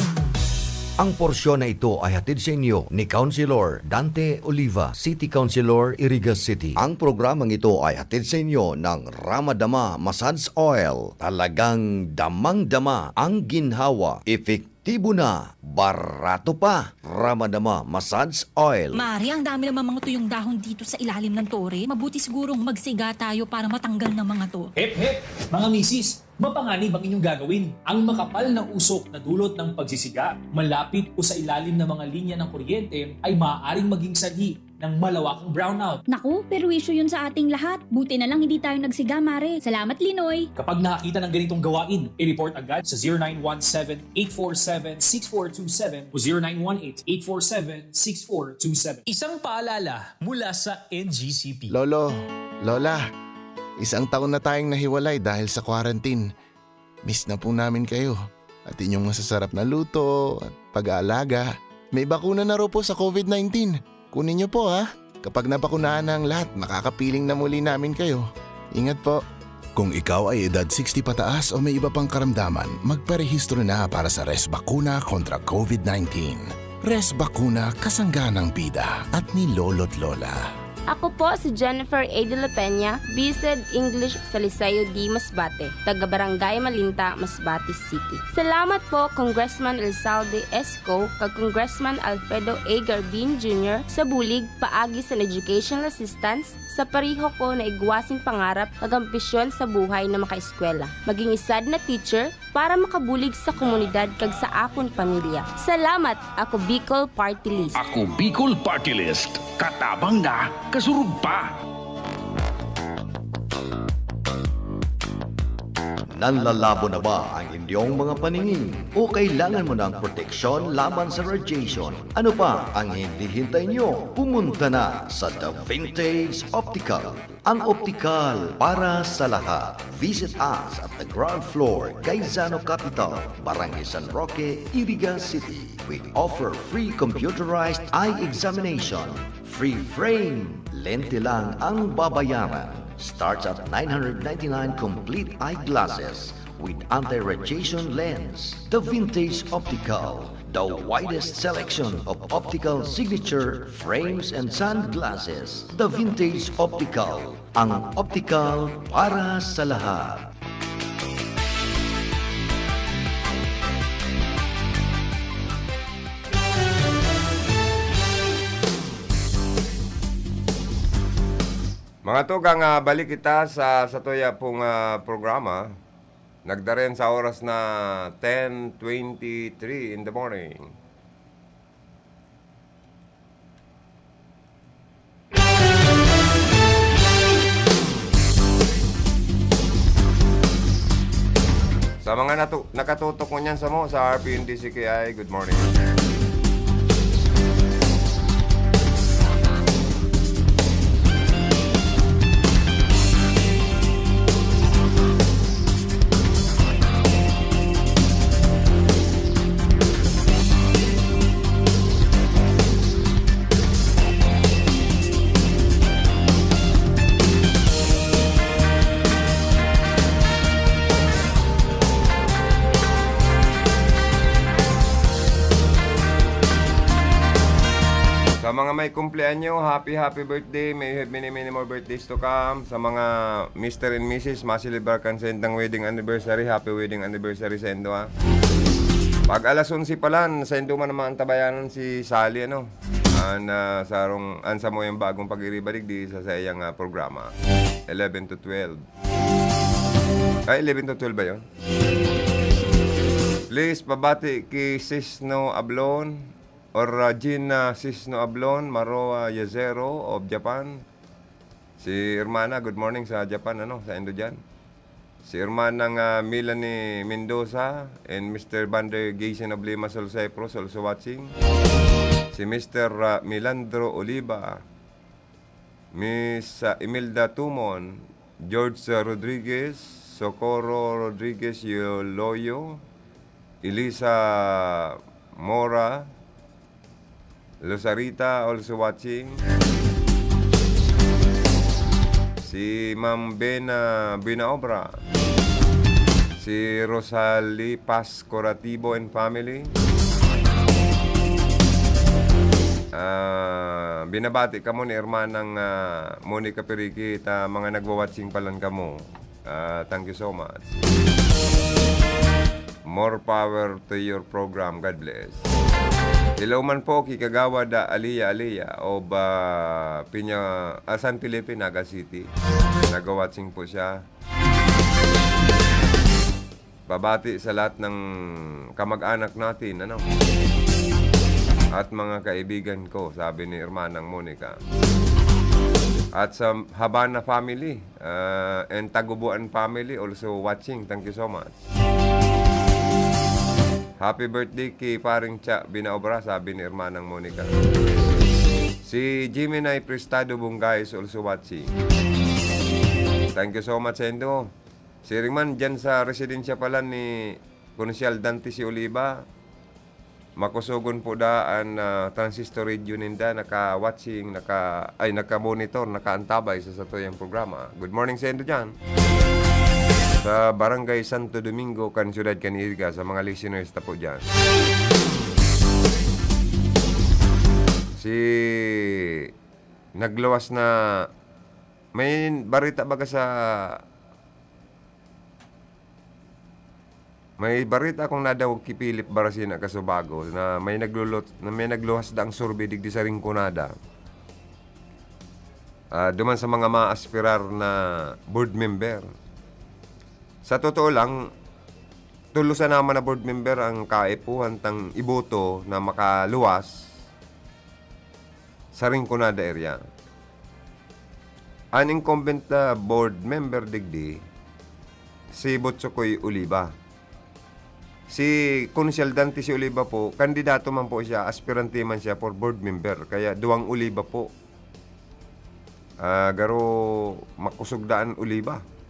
Ang porsyon na ito ay hatid sa inyo ni Councilor Dante Oliva, City Councilor, Iriga City. Ang programang ito ay hatid sa inyo ng Ramadama Massage Oil. Talagang damang-dama ang ginhawa. Epektibo na, barato pa. Ramadama Massage Oil. Mari, ang dami naman mga tuyong dahon dito sa ilalim ng tore. Mabuti sigurong magsiga tayo para matanggal ng mga to. Hep hep! Mga misis, mapanganib ang inyong gagawin. Ang makapal na usok na dulot ng pagsisiga, malapit o sa ilalim ng mga linya ng kuryente ay maaaring maging sanhi ng malawakang brownout. Naku, perwisyo yun sa ating lahat. Buti na lang hindi tayo nagsiga, Mare. Salamat, Linoy. Kapag nakakita ng ganitong gawain, i-report agad sa 0917-847-6427 o 0918-847-6427. Isang paalala mula sa NGCP. Lolo, Lola, isang taon na tayong nahiwalay dahil sa quarantine. Miss na po namin kayo at inyong masasarap na luto at pag-aalaga. May bakuna na raw po sa COVID-19. Kunin niyo po ha. Kapag nabakunahan na ang lahat, makakapiling na muli namin kayo. Ingat po. Kung ikaw ay edad 60 pataas o may iba pang karamdaman, magparehistro na para sa Res Bakuna kontra COVID-19. Res Bakuna, kasangganang bida at ni Lolo't Lola. Ako po si Jennifer A. de la Peña, BSED English sa Liceo D. Masbate, taga-Barangay Malinta, Masbate City. Salamat po Congressman Elsalde Esco kag Congressman Alfredo A. Garbin Jr. sa bulig paagi sa educational assistance sa pariho ko na igwasing pangarap kag ambisyon sa buhay na makaeskwela. Maging isad na teacher para makabulig sa komunidad kag sa akon pamilya. Salamat, ako Bicol Party List. Ako Bicol Party List. Katabang na, kasurug pa. Nanlalabo na ba ang inyong mga paningin? O kailangan mo ng proteksyon laban sa radiation? Ano pa ang hindi hintay nyo? Pumunta na sa The Vintage Optical. Ang optical para sa lahat. Visit us at the ground floor, Gaisano Capital, Barangay San Roque, Iriga City. We offer free computerized eye examination. Free frame. Lente lang ang babayaran. Starts at 999 complete eyeglasses with anti-radiation lens. The Vintage Optical, the widest selection of optical signature frames and sunglasses. The Vintage Optical, ang optical para sa lahat. Mga tugang, balik kita sa tuya pong programa. Nagdaren sa oras na 10:23 in the morning. Sa mga nakatutok mo niyan sa RPNDCKI, good morning. Sa mga may kumpleanyo, happy birthday. May you have many more birthdays to come. Sa mga Mr. and Mrs. masilibarkan sa indang wedding anniversary, happy wedding anniversary sa indo, ha. Pag alas 11 palan, sa indo man naman tabayanan si Sally, ano. Sarong ansa mo yung bagong pag-iribalig di sa iyang programa. 11 to 12. Ay, 11 to 12 ba yun? Please, pabati kay Sisno Ablon or Gina Sisno Ablon, Maroa Yazero of Japan. Si Hermana, good morning sa Japan, ano, sa Indo dyan. Si Hermana ng Melanie Mendoza and Mr. Bander Gaysen of Limassol, Cyprus, also watching. Si Mr. Milandro Oliva, Miss Imelda Tumon, George Rodriguez, Socorro Rodriguez Yoloyo, Elisa Mora, Losarita also watching. Si Ma'am Binaobra. Si Rosalie Paz Corativo and family. Binabati ka mo ni Hermanang Monica Periquit, mga nagwa-watching palan ka mo. Thank you so much. More power to your program. God bless. Hello man po, kikagawa da Aliyah o San Felipe, Naga City. Nag-watching po siya. Babati sa lahat ng kamag-anak natin, ano? At mga kaibigan ko, sabi ni Hermanang Monica. At sa Habana family and Tagubuan family also watching. Thank you so much. Happy birthday kay paring Cha Binaobra, sabi ni Hermanang Monica. Si Jimmy Prestado Bungay is also watching. Thank you so much, Endo. Si Ringman dyan sa residensya pala ni Konsyal Dante si Oliva. Makusugon po daan transistor radio ninda, naka-watching, naka-monitor, naka-antabay sa tuyang programa. Good morning sa Endo dyan. Sa Barangay Santo Domingo, Ciudad Canirga, sa mga listeners na po dyan. Si nagluwas na may barita baga sa may barita akong nadawag kay Philip Barasina Kasubago na may nagluwas daang survey digdi sa Rinconada. Duman sa mga ma-aspirar na board member. Sa totoo lang, tulusan naman na board member ang kaipuhan tang iboto na makaluwas sa Rinconada area. Ang incumbent na board member digdi, si Botsokoy Oliva. Si Konsyal Dante si Oliva po, kandidato man po siya, aspirante man siya for board member. Kaya duwang Oliva po. Garo makusugdaan Oliva.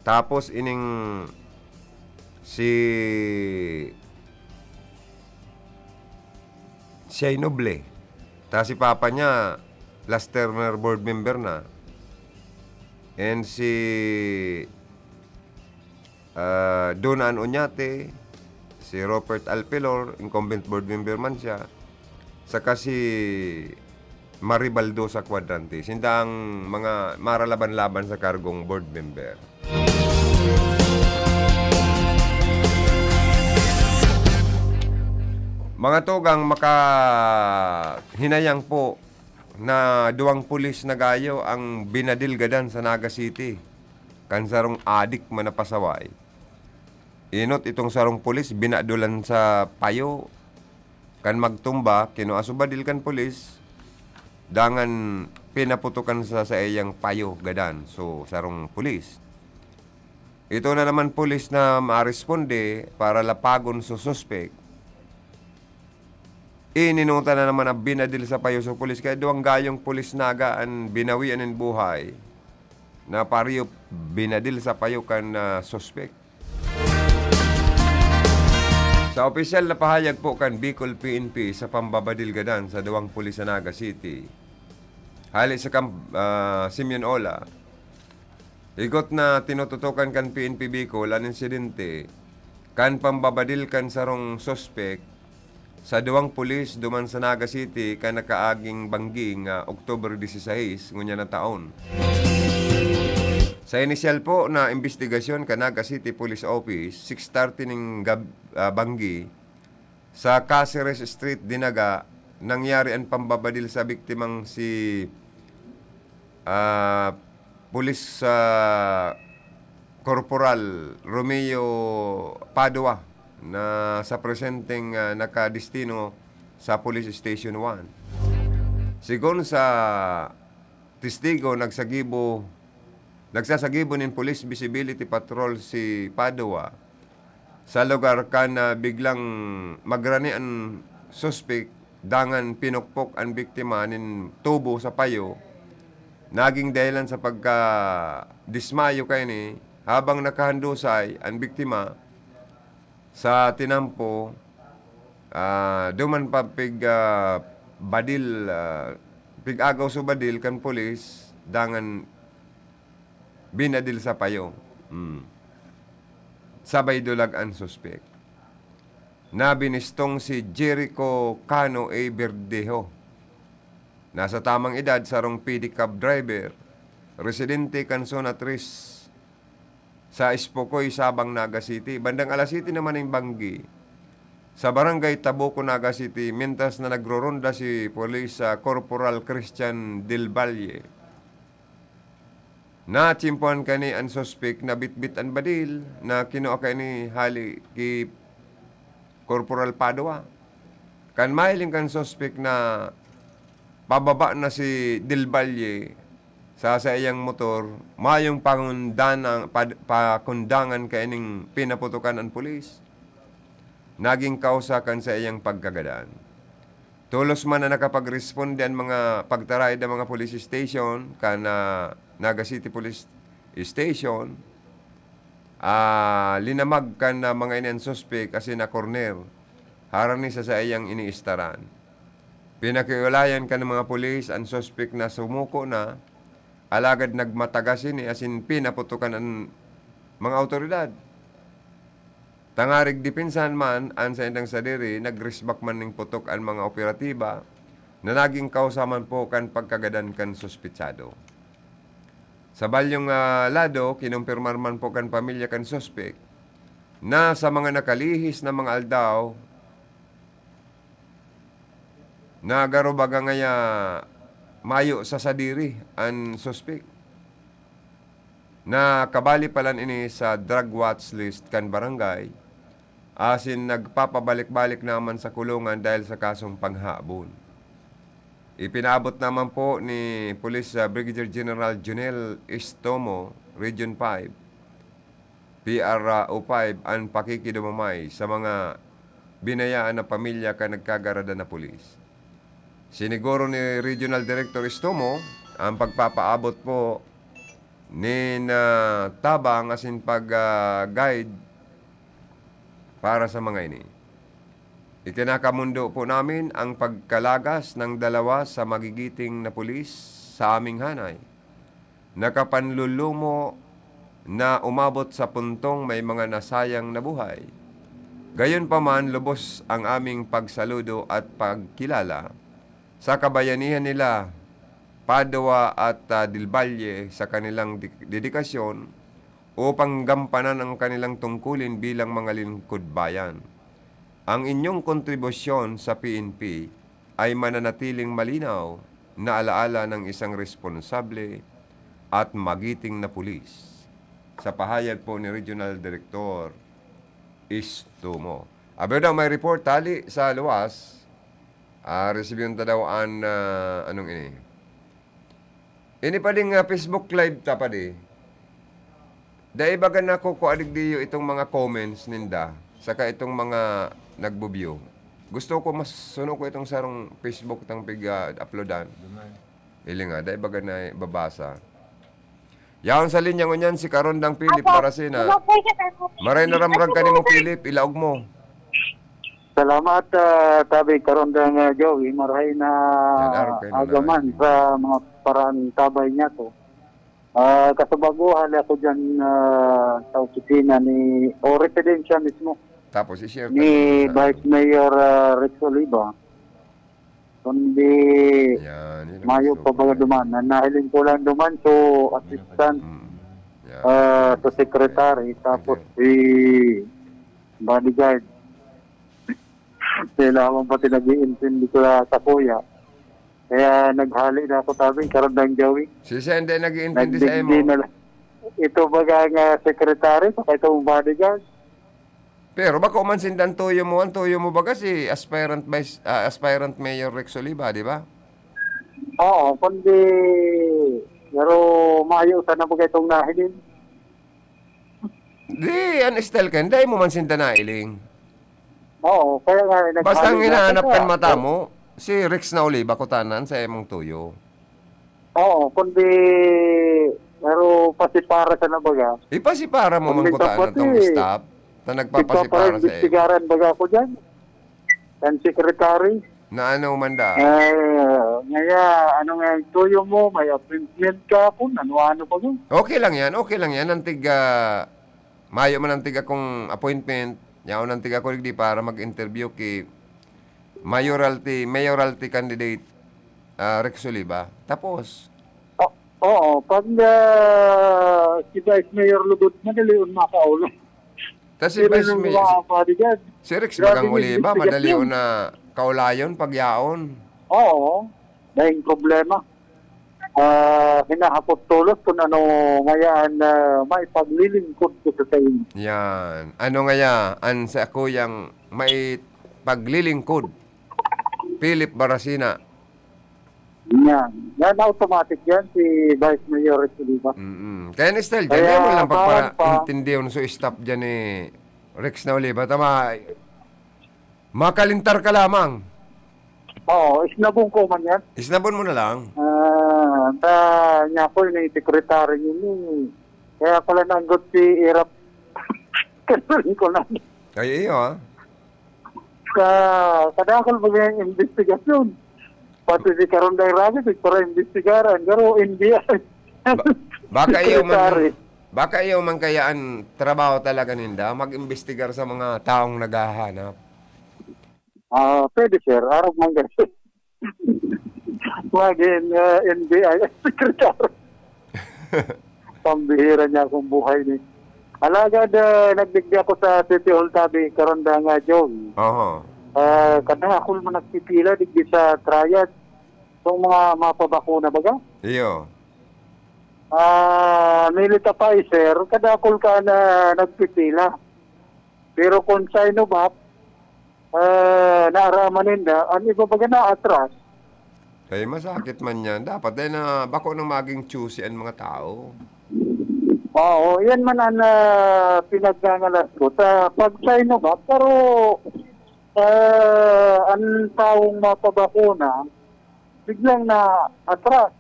Tapos ining si Shay Noble. Tapos si papa niya last termer board member na. And si Donan Oñate, si Robert Alpelor, incumbent board member man siya. Saka si Maribaldo sa Quadrante. Sindang mga maralaban-laban sa kargong board member. Mga togang makahinayang po na duwang pulis na gayo ang binadilgadan sa Naga City. Kan sarong adik manapasaway. Inot itong sarong pulis binadulan sa payo. Kan magtumba, kinuasubadil kan pulis, dangan pinaputukan sa iyang payo gadan. So, sarong pulis. Ito na naman pulis na ma-responde para lapagon sa suspect. Ininuta na naman ang binadil sa payo sa pulis. Kaya duwang gayong pulis naga ang binawian ng buhay na pariyo binadil sa payo kan suspect. Sa opisyal na pahayag po kan Bicol PNP sa pambabadilgadan sa duwang pulis sa Naga City, hali sa Simeon Ola, igot na tinututukan kan PNP Bicol ang insidente kan pambabadil kan sarong suspect sa duwang pulis duman sa Naga City kan nakaaging bangging October 16 ngunya na taon. Sa inisyal po na investigasyon ka Naga City Police Office, 6:30 ng banggi sa Caceres Street, Dinaga, nangyari ang pambabadil sa biktimang si Police Corporal Romeo Padua na sa presenteng nakadistino sa Police Station 1. Sigon sa testigo, nagsasagibo ng Police Visibility Patrol si Padua sa lugar kan biglang magrani ang suspect dangan pinukpok ang biktima nin tubo sa payo. Naging dahilan sa pagka-dismayo kay ni habang nakahandusay ang biktima sa tinampo, duman pa pig-agaw sa badil kan pulis dangan binadil sa payo. Sabay dulag ang suspect. Nabinistong si Jericho Cano A. Verdejo. Nasa tamang edad, sarong PD cab driver, residente Canzona 3 sa Ispokoy, Sabang, Naga City. Bandang alas 7 naman ng banggi sa barangay Tabuco, Naga City, mintas na nagroronda si Police Corporal Christian Del Valle. Nachimpuan kani ang suspect na bitbit ang badil na kinuha kani hali ki Corporal Padua. Kan mailing kan suspect na pababa na si Del Valle sa iyang motor, mayong pakundangan kaining pinaputukan ang pulis. Naging kausakan sa iyang pagkagadaan. Tulos man na nakapag-responde ang mga pagtaray ng mga police station kana Naga City Police Station, linamag kan na mga inan suspect kasi na corner harani sa iyang iniistaran. Pinakiulayan ka ng mga pulis ang suspect na sumuko na alagad nagmatagasin asin pinaputukan ang mga autoridad. Tangarig dipinsan man an sa indang sadiri, nagrisbak man ning putok ang mga operatiba na naging kausaman po kan pagkagadan kan suspitsado. Sa balyong lado, kinumpirmar man po kan pamilya kan suspect na sa mga nakalihis na mga aldaw na garubaga ngaya mayo sa sadiri ang suspect. Na kabali palan ini sa drug watch list kan barangay, asin nagpapabalik-balik naman sa kulungan dahil sa kasong panghabon. Ipinabot naman po ni Police Brigadier General Junel Estomo, Region 5, PRO5, ang pakikidumamay sa mga binayaan na pamilya ka nagkagarada na pulis. Siniguro ni Regional Director Estomo ang pagpapaabot po ni tabang asin pag-guide para sa mga ini. Ikinakamundo po namin ang pagkalagas ng dalawa sa magigiting na pulis sa aming hanay. Nakapanlulumo na umabot sa puntong may mga nasayang na buhay. Gayon pa man, lubos ang aming pagsaludo at pagkilala sa kabayanihan nila, Padua at Del Valle sa kanilang dedikasyon upang gampanan ang kanilang tungkulin bilang mga lingkod bayan. Ang inyong kontribusyon sa PNP ay mananatiling malinaw na alaala ng isang responsable at magiting na pulis. Sa pahayag po ni Regional Director Istumo. Aber daw may report tali sa luwas. Resibyon ta daw anong ini. Ini pa din Facebook live ta pa di. Dahil baga na ko adigdiyo itong mga comments ninda, saka itong mga nagbo-view. Gusto ko mas suno ko itong sarong Facebook tang uploadan. Ili nga, dahil baga na babasa. Yaon sa linya ngunyan si Karondang Philip Parasina. Maray naramrag ka ni mo Philip, ilaog mo. Salamat tabi Karondang Joey, maray na agaman sa mga parang tabay niya to. Kasabaguhan ako dyan sa opisina ni, o residensya mismo. Tapos i-share ni Vice Mayor Rex Oliva. Kundi mayo pa ba duman. Nahiling ko lang duman so assistant to secretary. Tapos si bodyguard. Sila akong pati nag-i-intindi ko sa kuya. Kaya naghali na ako tabi, Karondang Joey. Si Sende nag-iintindi sa emo. Ito baga nga secretary, saka itong bodyguard. Pero baka umansindan tuyo mo baga si aspirant Mayor Rex Oliva, di ba? Oo, kundi pero mayo sana baga itong nahilin. Di, Estel Ken, dahil mo mansindan na iling. Oo, kaya nga basta ang hinahanap kan mata mo, si Rex na Oliva kutanan sa emong tuyo. Oo, kundi pero pasipara sa nabaga. Ipasipara mo man kutanan itong staff na nagpapasipara sa emo. Sigaran baga ako dyan. Kan secretary. Na ano manda? Ngaya, ano nga yung tuyo mo, may appointment ka po, ano pa yun. Okay lang yan. Nantig, mayo man nantig akong appointment. Yaw nantig ako di para mag-interview kay mayoralty candidate Rex Oliva. Tapos oo, pag si Vice Mayor Lubot madalion makaulo. Si Vice Mayor si Rex Magang Oliva madalion na kaulayon pagyaon. Oo, dahil problema. Hinahapot tulos kung ano ngayaan may paglilingkod ko sa tayo. Yan. Ano ngayaan sa ako yung may paglilingkod. Philip Barasina. Yan. Yan automatic yan si Vice Mayor Oliva. Kaya ni Stel, dyan mo lang pagpara-intindiyon so stop dyan ni Rex na Oliva. Tama, makalintar ka lamang. Oo, isnabon ko man yan. Isnabon mo na lang. Niya ko yung secretary yun. Kaya pala nanggot si Irap. Kasarin ko na. Ay, iyo kadakal ba yung investigasyon? Pati si Karonday Rabi, para investigaran. Pero hindi baka iyo man kayaan trabaho talaga ninda, mag-investigar sa mga taong naghahanap. Pwede sir, araw man ganyan. Maging NBI secretary. Pambihira niya akong buhay ni. Alagad, nagdigdi ako sa City Hall tabi, Karondang Joey. Kada ako naman nagpipila, digdi sa triad. Itong mga mapabakuna baga? Iyo. Milita Pfizer, kada ako ka na nagpipila. Pero kung Sinovac, naaramanin na, ang iba baga na atras. Kaya masakit man yan. Dapat din na bako nang maging choosy ang mga tao. Oo, yan man ang pinaggangalas ko. Pag Sinovac, pero ang taong mapabakuna, biglang na atras.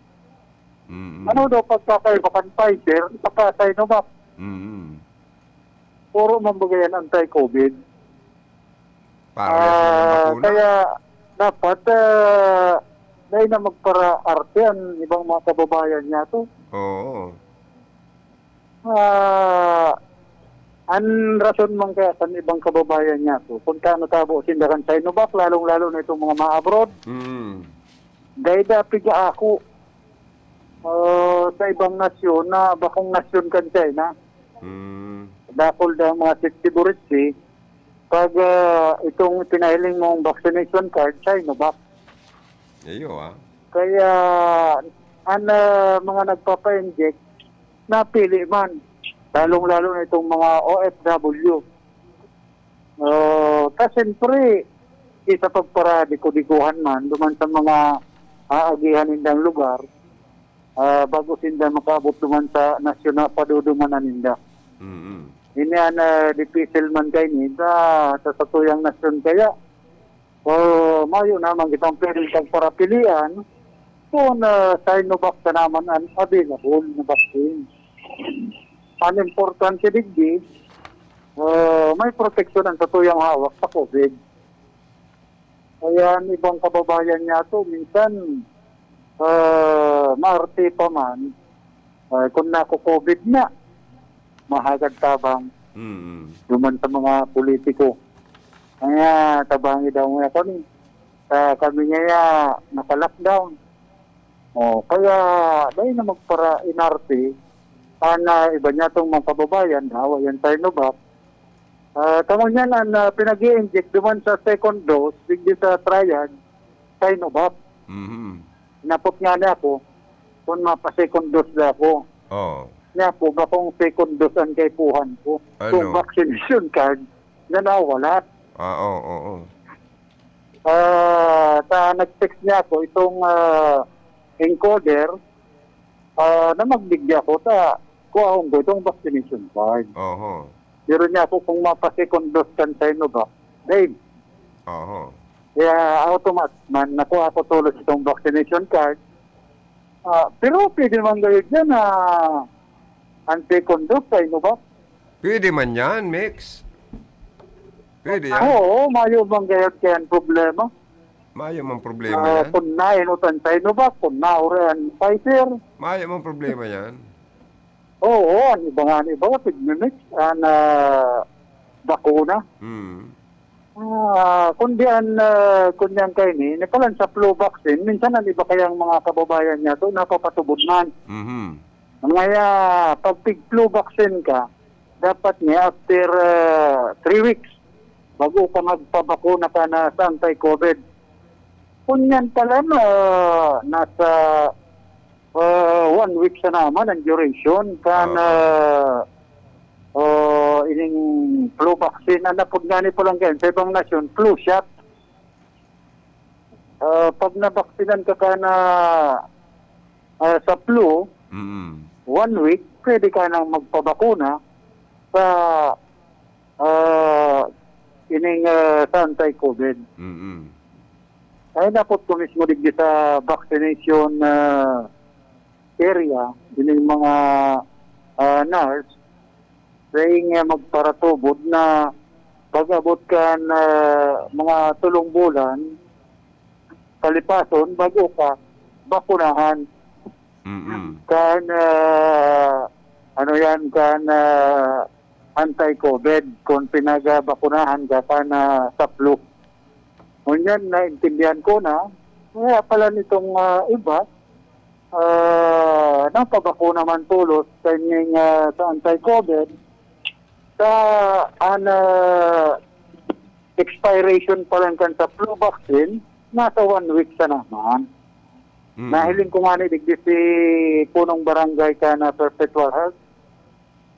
Ano daw pagkakaibakan Pfizer, saka Sinovac? Puro mambagayan anti-COVID. Kaya dapat dahil na magpara-arte ang ibang mga kababayan niya to. Oo. Ang rason man kaya sa ibang kababayan niya to, kung kano tabo sindakan Sinovac, lalong-lalo na itong mga ma-abroad. Dahil dapig ako sa ibang nasyon na bakong nasyon kan China. Dakol na mga 60 buritsi, pag itong pinahiling mong vaccination card, Sinovac. Iyo Kaya mga nagpapa-inject, napili man. Lalong-lalo na itong mga OFW. Kasi siyempre, isa pagparadiko-dikuhan man, duman sa mga aagihan nindang lugar, bago sinda makabot duman sa nasyonal padudumanan ninda. Ini dipisil man kay nida sa satuyang nasyon kaya. Mayo naman kitang pwedeng pagparapilian kung Sinovac na naman ang available na vaccine. Ang importante digdi, may proteksyon ang satuyang hawak sa COVID. Kaya ang ibang kababayan niya to, minsan maarte pa man, kung nako-COVID na, mahagad tabang duman sa mga politiko. Kaya tabangi daw nga kami. Kami niya naka-lockdown. Kaya dahil na magpara inarte, iba niya itong mga kababayan, hawa yan Sinovac. Tamo niyan ang pinag-i-inject duman sa second dose, bigdi sa triad, Sinovac. Napot nga na ako, kung mapa-second dose na ako. Nga po, bakong second dose ang kaipuhan ko. Kung vaccination card, na nawala. Nag-text niya ako, itong encoder, na magbigya ko, kuha ko itong vaccination card. Pero niya ako kung mapa-second dose kan Sinovac, Dave. Kaya automatic man, nakuha ko tulos itong vaccination card. Pero pwede man gayod dyan na ang second dose Sinovac. Pwede man yan, Mix. Pwede yan. Oo, mayo bang gayod kaya ang problema? Mayo mang problema yan. Kung nainutan Sinovac, kung nauran Pfizer. Mayo mang problema yan. Oo, ang iba nga tigmimix, ang bakuna. Kundi yan kayo ni, nakalan sa flu vaccine, minsan ang iba kayang mga kababayan niya to, napapatubod man. Ngaya, pag flu vaccine ka, dapat niya after 3 weeks, bago ka magpabakuna ka na sa anti-COVID. Kung yan pala nasa 1 week sa naman ang duration kan ining flu vaccine na napod gani po lang kayo sa ibang nasyon, flu shot. Pag nabaksinan ka na sa flu, 1 week, pwede ka nang magpabakuna sa ining sa anti-COVID. Ay napot ko mismo digdi sa vaccination area, ining mga nurse, saying magparatubod na pag-abot ka mga 3 bulan, kalipason, bago ka, bakunahan. Kan, anti-COVID, kung pinag-bakunahan ka sa flu. Ngunyan, naintindihan ko na, kaya pala nitong iba, napabakuna man tulos kanyang sa anti-COVID, sa expiration pa lang kan sa flu vaccine, nasa 1 week sa naman. Nahiling ko nga ni digdi si punong barangay ka na Perpetual Health,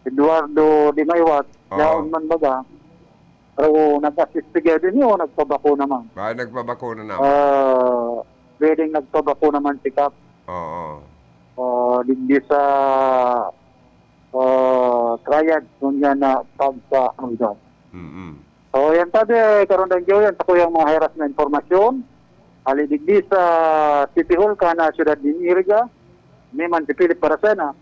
Eduardo Di Maywat, yaon man baga, pero nag-assist together niyo, nagpabakuna naman. Nagpabakuna naman. Pwedeng nagpabakuna naman si Kap. Digdi sa triad kung yan na pagka-hanggang. So yan tabi, karon ng yan, ako yung mga heras na informasyon. Alidigdi sa City Hall ka na Ciudad de Iriga, Miman si Philip Parasena,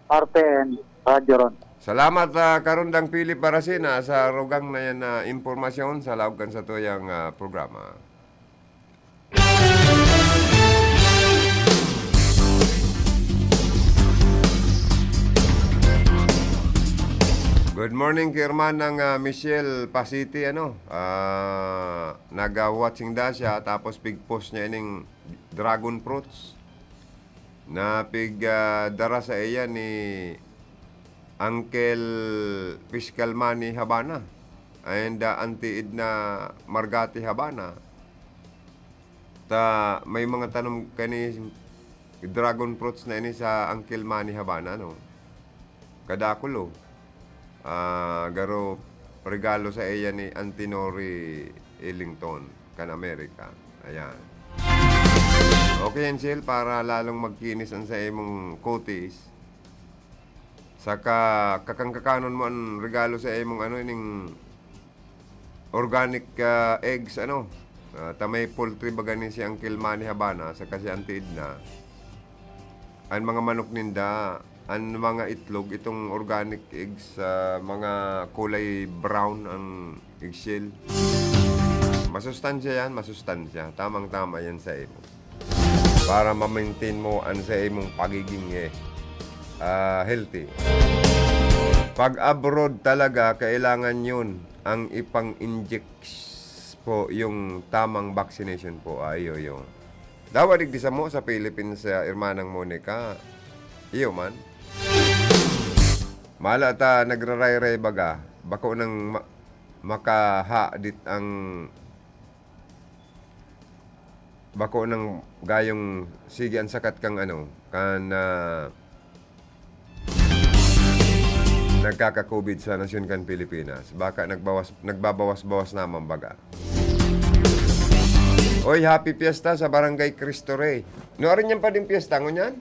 RTN, Radio Ron. Salamat Karundang Philip Parasena sa rugang na yan na impormasyon sa laugan sa tuyang programa. Good morning Kirman ng Michelle Pasiti naga-watching da siya tapos pig post niya ining dragon fruits na pig dara sa iya ni Uncle Fiscal Manny Habana and Auntie Edna Margati Habana. may mga tanom kani dragon fruits na ini sa Uncle Manny Habana, no? Kadakulo. Garo regalo sa iya ni Antinori Ellington, kan Amerika. Ayan. Okay yan, Sil, para lalong magkinis ang sa imong kutis. Saka kakang-kakanon mo ang regalo sa imong ining organic eggs, tamay poultry baga ni si Uncle Manny Habana, saka si Auntie Edna. Ang mga manok ninda, ang mga itlog, itong organic eggs, mga kulay brown ang eggshell. Masustansya yan, masustansya. Tamang-tama yan sa imo. Para ma-maintain mo ang sa imong pagiging healthy. Pag abroad talaga, kailangan yun ang ipang-inject po yung tamang vaccination po. Ayo yung. Dawadig di sa mo sa Philippines sa Irmanang Monica. Iyo man. Mala ta nagraray-ray baga. Bako nang makahaadit ang bako ng gayong sige ang sakat kang nagkaka-COVID sa nasyon kan Pilipinas. Baka nagbabawas-bawas naman baga. Oy, happy fiesta sa Barangay Cristo Rey. Noorin yan pa din fiesta ngo niyan?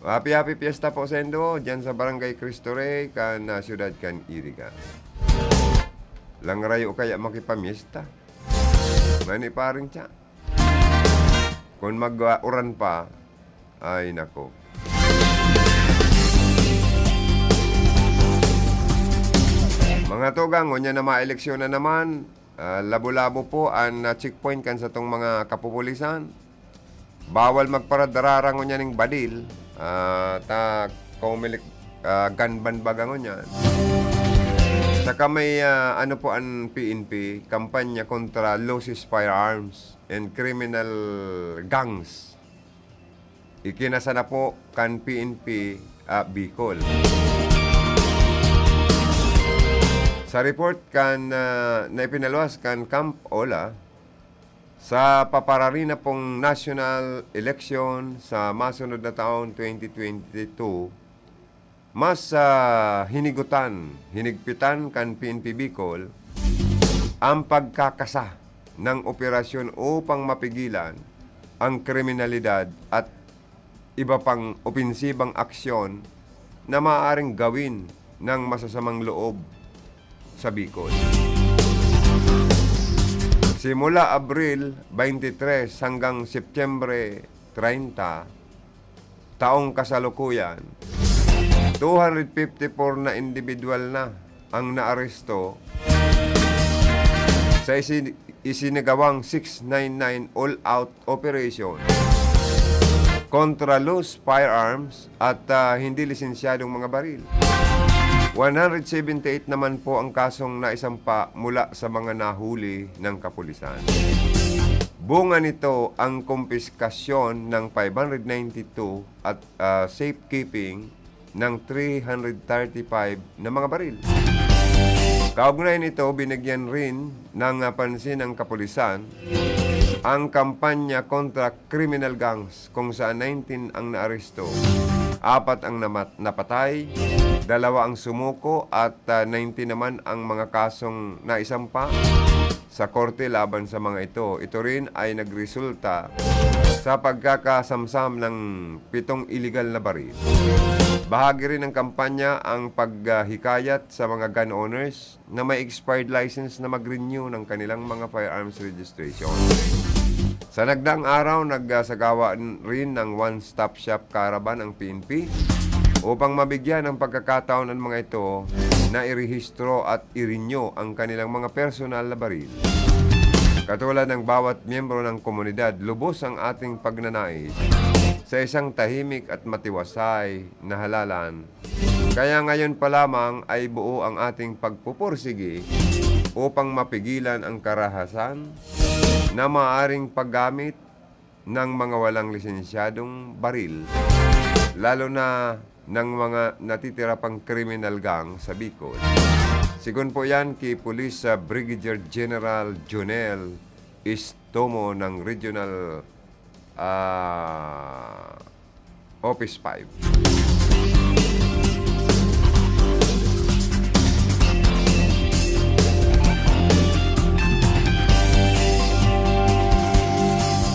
Happy fiesta po sa Endo, dyan sa Barangay Cristo Rey, kan siyudad kan Iriga. Langrayo kaya makipamiesta. Mani pa rin siya. Kung mag-uran pa, ay nako. Mga tugang, ngunya na ma-eleksyon na naman, labo-labo po ang checkpoint kan sa tong mga kapupulisan. Bawal magparadararang ngunya ning badil, kumilik ganban baga ngunya. Saka may po ang PNP, kampanya kontra losses firearms and criminal gangs. Ikinasa na po kan PNP Bicol. Sa report kan na ipinaluwas kan Camp Ola, sa papararina pong national election sa masunod na taon 2022, mas hinigpitan kan PNP Bicol ang pagkakasa ng operasyon upang mapigilan ang kriminalidad at iba pang opensibang aksyon na maaaring gawin ng masasamang loob sa Bicol. Simula Abril 23 hanggang Setyembre 30, taong kasalukuyan, 254 na individual na ang naaresto sa isinagawang 699 all-out operation kontra loose firearms at hindi lisensyadong mga baril. 178 naman po ang kasong naisampa mula sa mga nahuli ng kapulisan. Bunga nito ang kumpiskasyon ng 592 at safekeeping ng 335 na mga baril. Kaugnay nito, binigyan rin ng pansin ng kapulisan ang kampanya kontra criminal gangs kung saan 19 ang naaresto, 4 ang napatay, 2 ang sumuko at 19 naman ang mga kasong naisampa sa korte laban sa mga ito. Ito rin ay nagresulta sa pagkakasamsam ng 7 illegal na baril. Bahagi rin ng kampanya ang paghikayat sa mga gun owners na may expired license na mag-renew ng kanilang mga firearms registration. Sa nagdaang araw, nagsagawa rin ng one-stop shop caravan ang PNP upang mabigyan ng pagkakataon ng mga ito na irehistro at i-renew ang kanilang mga personal na baril. Katulad ng bawat miyembro ng komunidad, lubos ang ating pagnanais sa isang tahimik at matiwasay na halalan. Kaya ngayon pa lamang ay buo ang ating pagpupursige upang mapigilan ang karahasan na maaaring paggamit ng mga walang lisensyadong baril, lalo na ng mga natitira pang criminal gang sa Bicol. Sigun po yan kay Police Brigadier General Jonel Tomo ng Regional Office 5.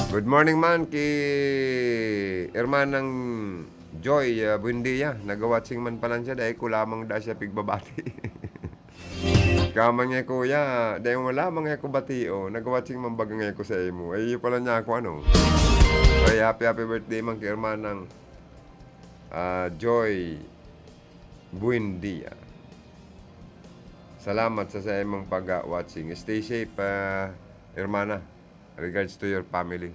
Good morning man kay Hermanang Joy Buendia. Nagawatching man pala siya dahil ko lamang da siya pigbabati. Kamang niya kuya, dahil mo lamang niya ko batio. Nagawatching man bagang niya ko sa imo. Ay pala niya ako ano. Ay happy birthday man kay Hermanang Joy Buendia. Salamat sa imong pag-watching. Stay safe, Hermana. Regards to your family.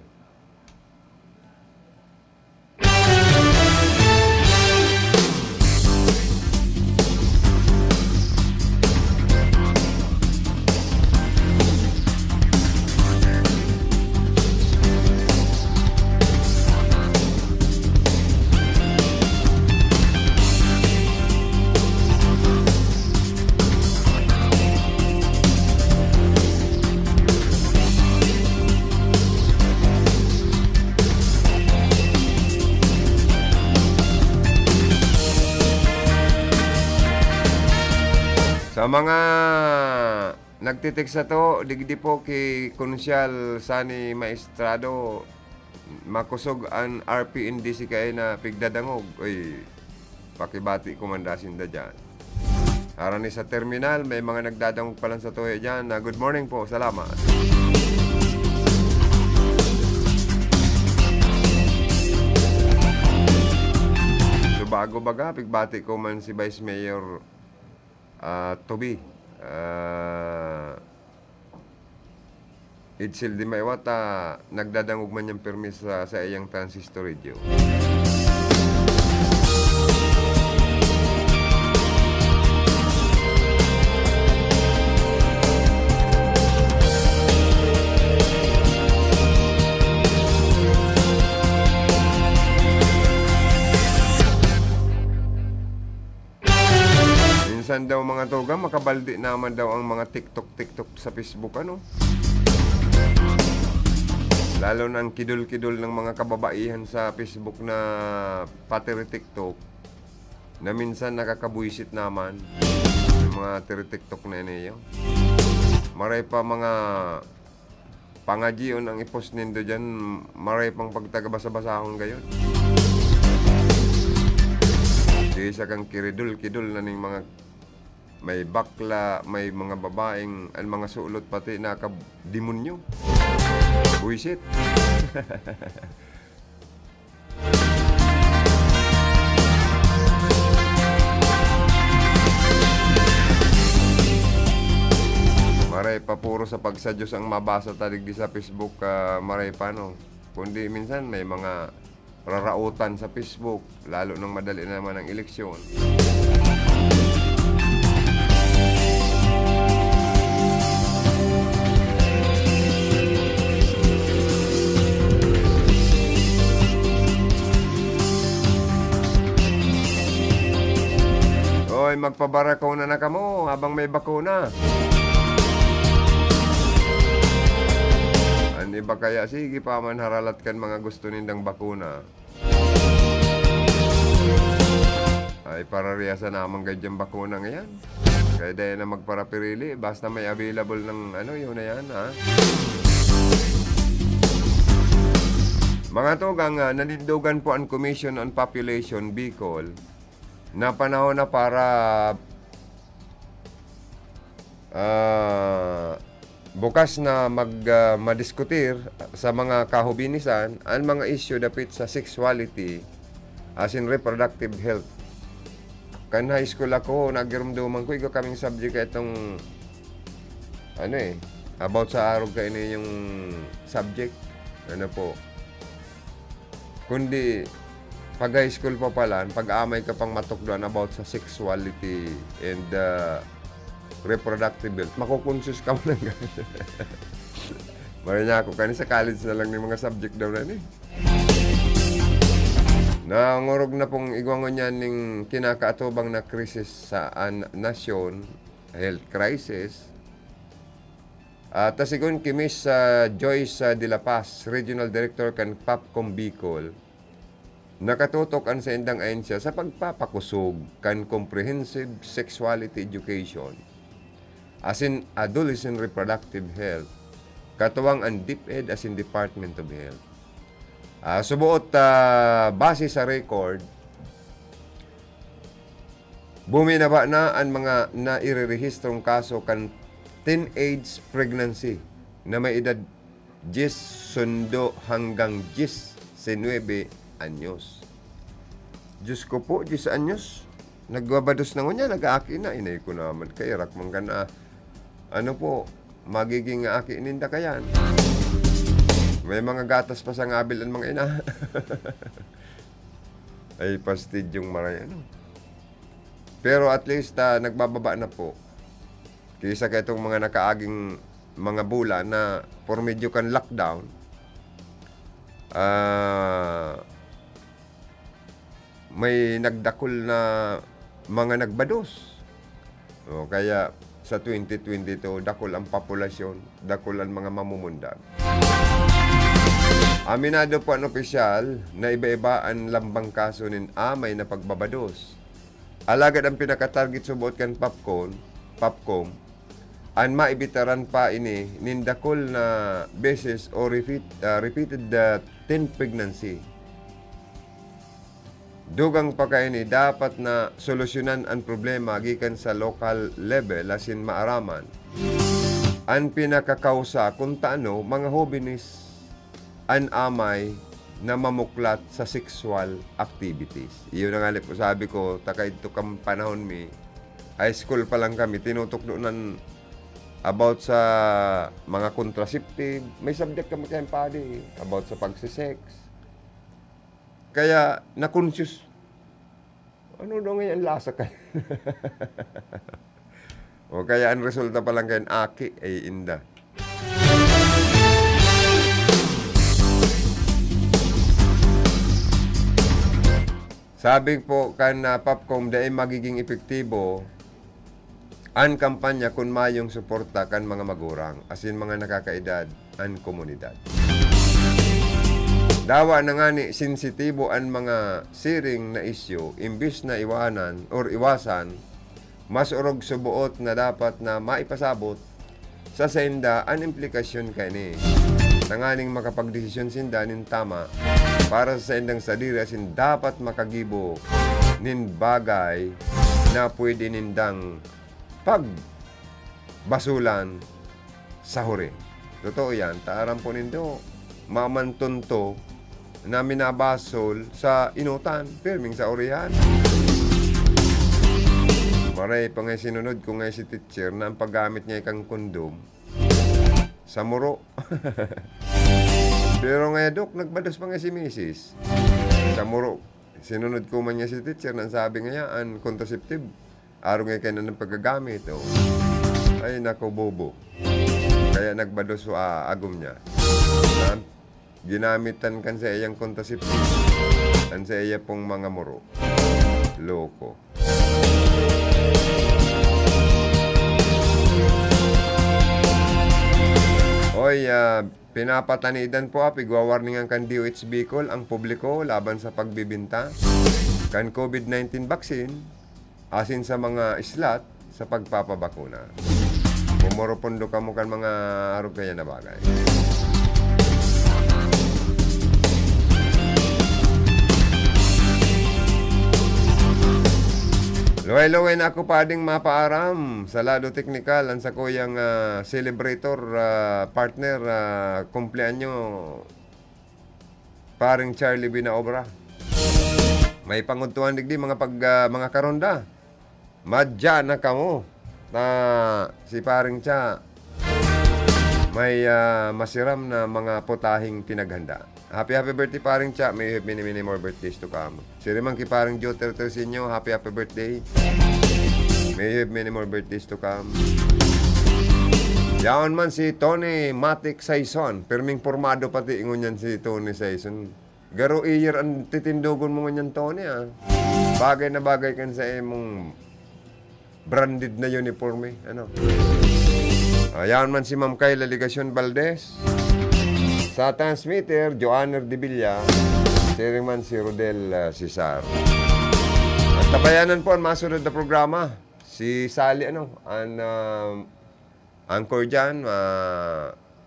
Sa mga nagtitik sa to, digdi po kay Konsyal Sani Maestrado, makusog ang RPNDC kay na pigdadangog. Oy, pakibati kumandasin da dyan. Harani sa terminal, may mga nagdadangog pa lang sa toya dyan. Good morning po, salamat. So bago baga, pigbati ko man si Vice Mayor Toby Itzel di Maywata, nagdadangog man yung permis sa iyang transistor radio. Minsan daw mga toga, makabaldi naman daw ang mga TikTok sa Facebook, ano? Lalo na ang kidul-kidul ng mga kababaihan sa Facebook na patiri TikTok na minsan nakakabuisit naman yung mga tiri TikTok na yun. Maray pa mga pangajion ang ipost nindo dyan, maray pang pagtagabasa-basahon gayon. Di isa kang kiridul-kidul na ning mga may bakla, may mga babaeng, ang mga sulot pati nakademonyo. Buisit. Maray pa puro sa pagsadyos ang mabasa talig di sa Facebook, maray pa no. Kundi minsan may mga rarautan sa Facebook, lalo nang madali naman ang eleksyon. Oy, magpabarakuna na kamo habang may bakuna. Ano ba kaya? Sige pa man haralat kan mga gusto nindang bakuna. Ay parariasa naman ganyan bakuna ngayon. Kaya dahil na magparapirili, basta may available ng ano, yun na yan, ha? Mga tugang, nanindugan po ang Commission on Population Bicol na panahon na para bukas na madiskutir sa mga kahubinisan ang mga issue dapit sa sexuality as in reproductive health. Kan high school ako, nagirumduman ko, ikaw kaming subject itong about sa arog kayo yung subject. Ano po? Kundi pag high school pa pala, pag-amay ka pang matukduan about sa sexuality and reproductive health, makukonsus ka mo ng gano'n. Maranya ako, kanina sa college na lang ng mga subject daw na Nangurog na pong igwangon yan ng kinakaatubang na krisis sa nasyon, health crisis. Tasigon Kimis Joyce De La Paz, Regional Director kan Popcom Bicol, nakatutok ang sa indang ahensya sa pagpapakusog kan comprehensive sexuality education as in adolescent reproductive health, katuwang ang DepEd as in Department of Health. Subuot base sa record, buminaba na ang mga nairerehistrong kaso kan teenage pregnancy na may edad 10 sundo hanggang 19 anyos. Diyos ko po, 10 anyos. Nagbabados na ko niya, nag-aaki na. Inay ko naman kay Rakmang ka na. Ano po, magiging aaki ninda kayan. May mga gatas pa sa ngabil ang mga ina. Ay, pastid yung maray. Ano? Pero at least, nagbababa na po. Kaysa ka itong mga nakaaging mga bulan na for medyo kan lockdown, may nagdakol na mga nagbados. Kaya sa 2022, dakol ang populasyon, dakol ang mga mamumundag. Aminado po ang opisyal na iba-iba ang lambang kaso nin amay na pagbabados. Alagad ang pinaka-target subot kan Popcom, ang maibitaran pa ini nindakol na beses o repeated teen pregnancy. Dugang pa kaini dapat na solusyonan ang problema gikan sa local level asin maaraman. Ang pinakakausa kung taano mga hobinis an amay na mamuklat sa sexual activities. Iyon na nga po sabi ko, taka ito kam panahon high school pa lang kami, tinutukdonan about sa mga contraceptive. May subject kami kayong padi about sa pagsisex. Kaya, na-conscious. Ano daw ngayon lasa kayo? O kaya, ang resulta pa lang kayong aki ay inda. Sabi po kan Popcom dahil magiging epektibo ang kampanya kung mayong suporta kan mga magurang, asin mga nakakaedad ang komunidad. Dawa na nga ni sensitibo ang mga siring na isyu, imbis na iwanan or iwasan, mas urog subuot na dapat na maipasabot sa senda ang implikasyon kani. Nanganing makapagdesisyon sinda nin tama para sa sendang sadiri asin dapat makagibo nin bagay na pwede nindang pagbasulan sa huri. Totoo yan, taaram po nindo, mamantunto na minabasol sa inutan, pirming sa urihan. Maray pa nga sinunod ko nga si teacher na ang paggamit niya ikang kondom sa muro. Pero nga dok, nagbados pa nga si Mrs. Sa muro, sinunod ko man niya si teacher na sabi nga yan, contraceptive. Araw nga kayo na ng paggagamit. Oh. Ay, nako, bobo. Kaya nagbados agom niya. Ginamitan kan sa iyang contraceptive. Kan sa iya pong mga muro. Loko. Oy, pinapatanidan po pigwawarningan kan DOH Bicol ang publiko laban sa pagbibinta kan COVID-19 vaccine asin sa mga islat sa pagpapabakuna. Pumoropondo ka mo kan mga arog kaya na bagay. Luway-luway na ako pa ding mapaaram sa lado teknikal ang sa kuyang celebrator partner kumpleanyo paring Charlie Binaobra. May panguntuhan digdi mga mga karonda. Madya na kamo na si paring Cha may masiram na mga potahing pinaghanda. Happy birthday paring Cha. May you have many more birthdays to come. Siri man ki paring Joe Tertersinyo, happy birthday. May you have many more birthdays to come. Yaon man si Tony Matic Saison. Perming formado pati ingon yan si Tony Saison. Garo year ang titindogon mo ngan yan Tony Bagay na bagay kan sa imong branded na uniforme. Ano? Ayan man si Ma'am Kayla Ligacion Valdez. Sa transmitter, Joanner de Villa. Steering man si Rodel Cesar. At tabayanan po ang masunod na programa. Si Sally, anchor dyan,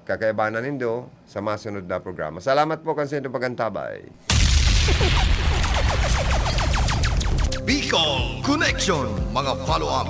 kakaibanan nindo sa masunod na programa. Salamat po kansa ito pagantabay. Bicol Connection, mga follow-up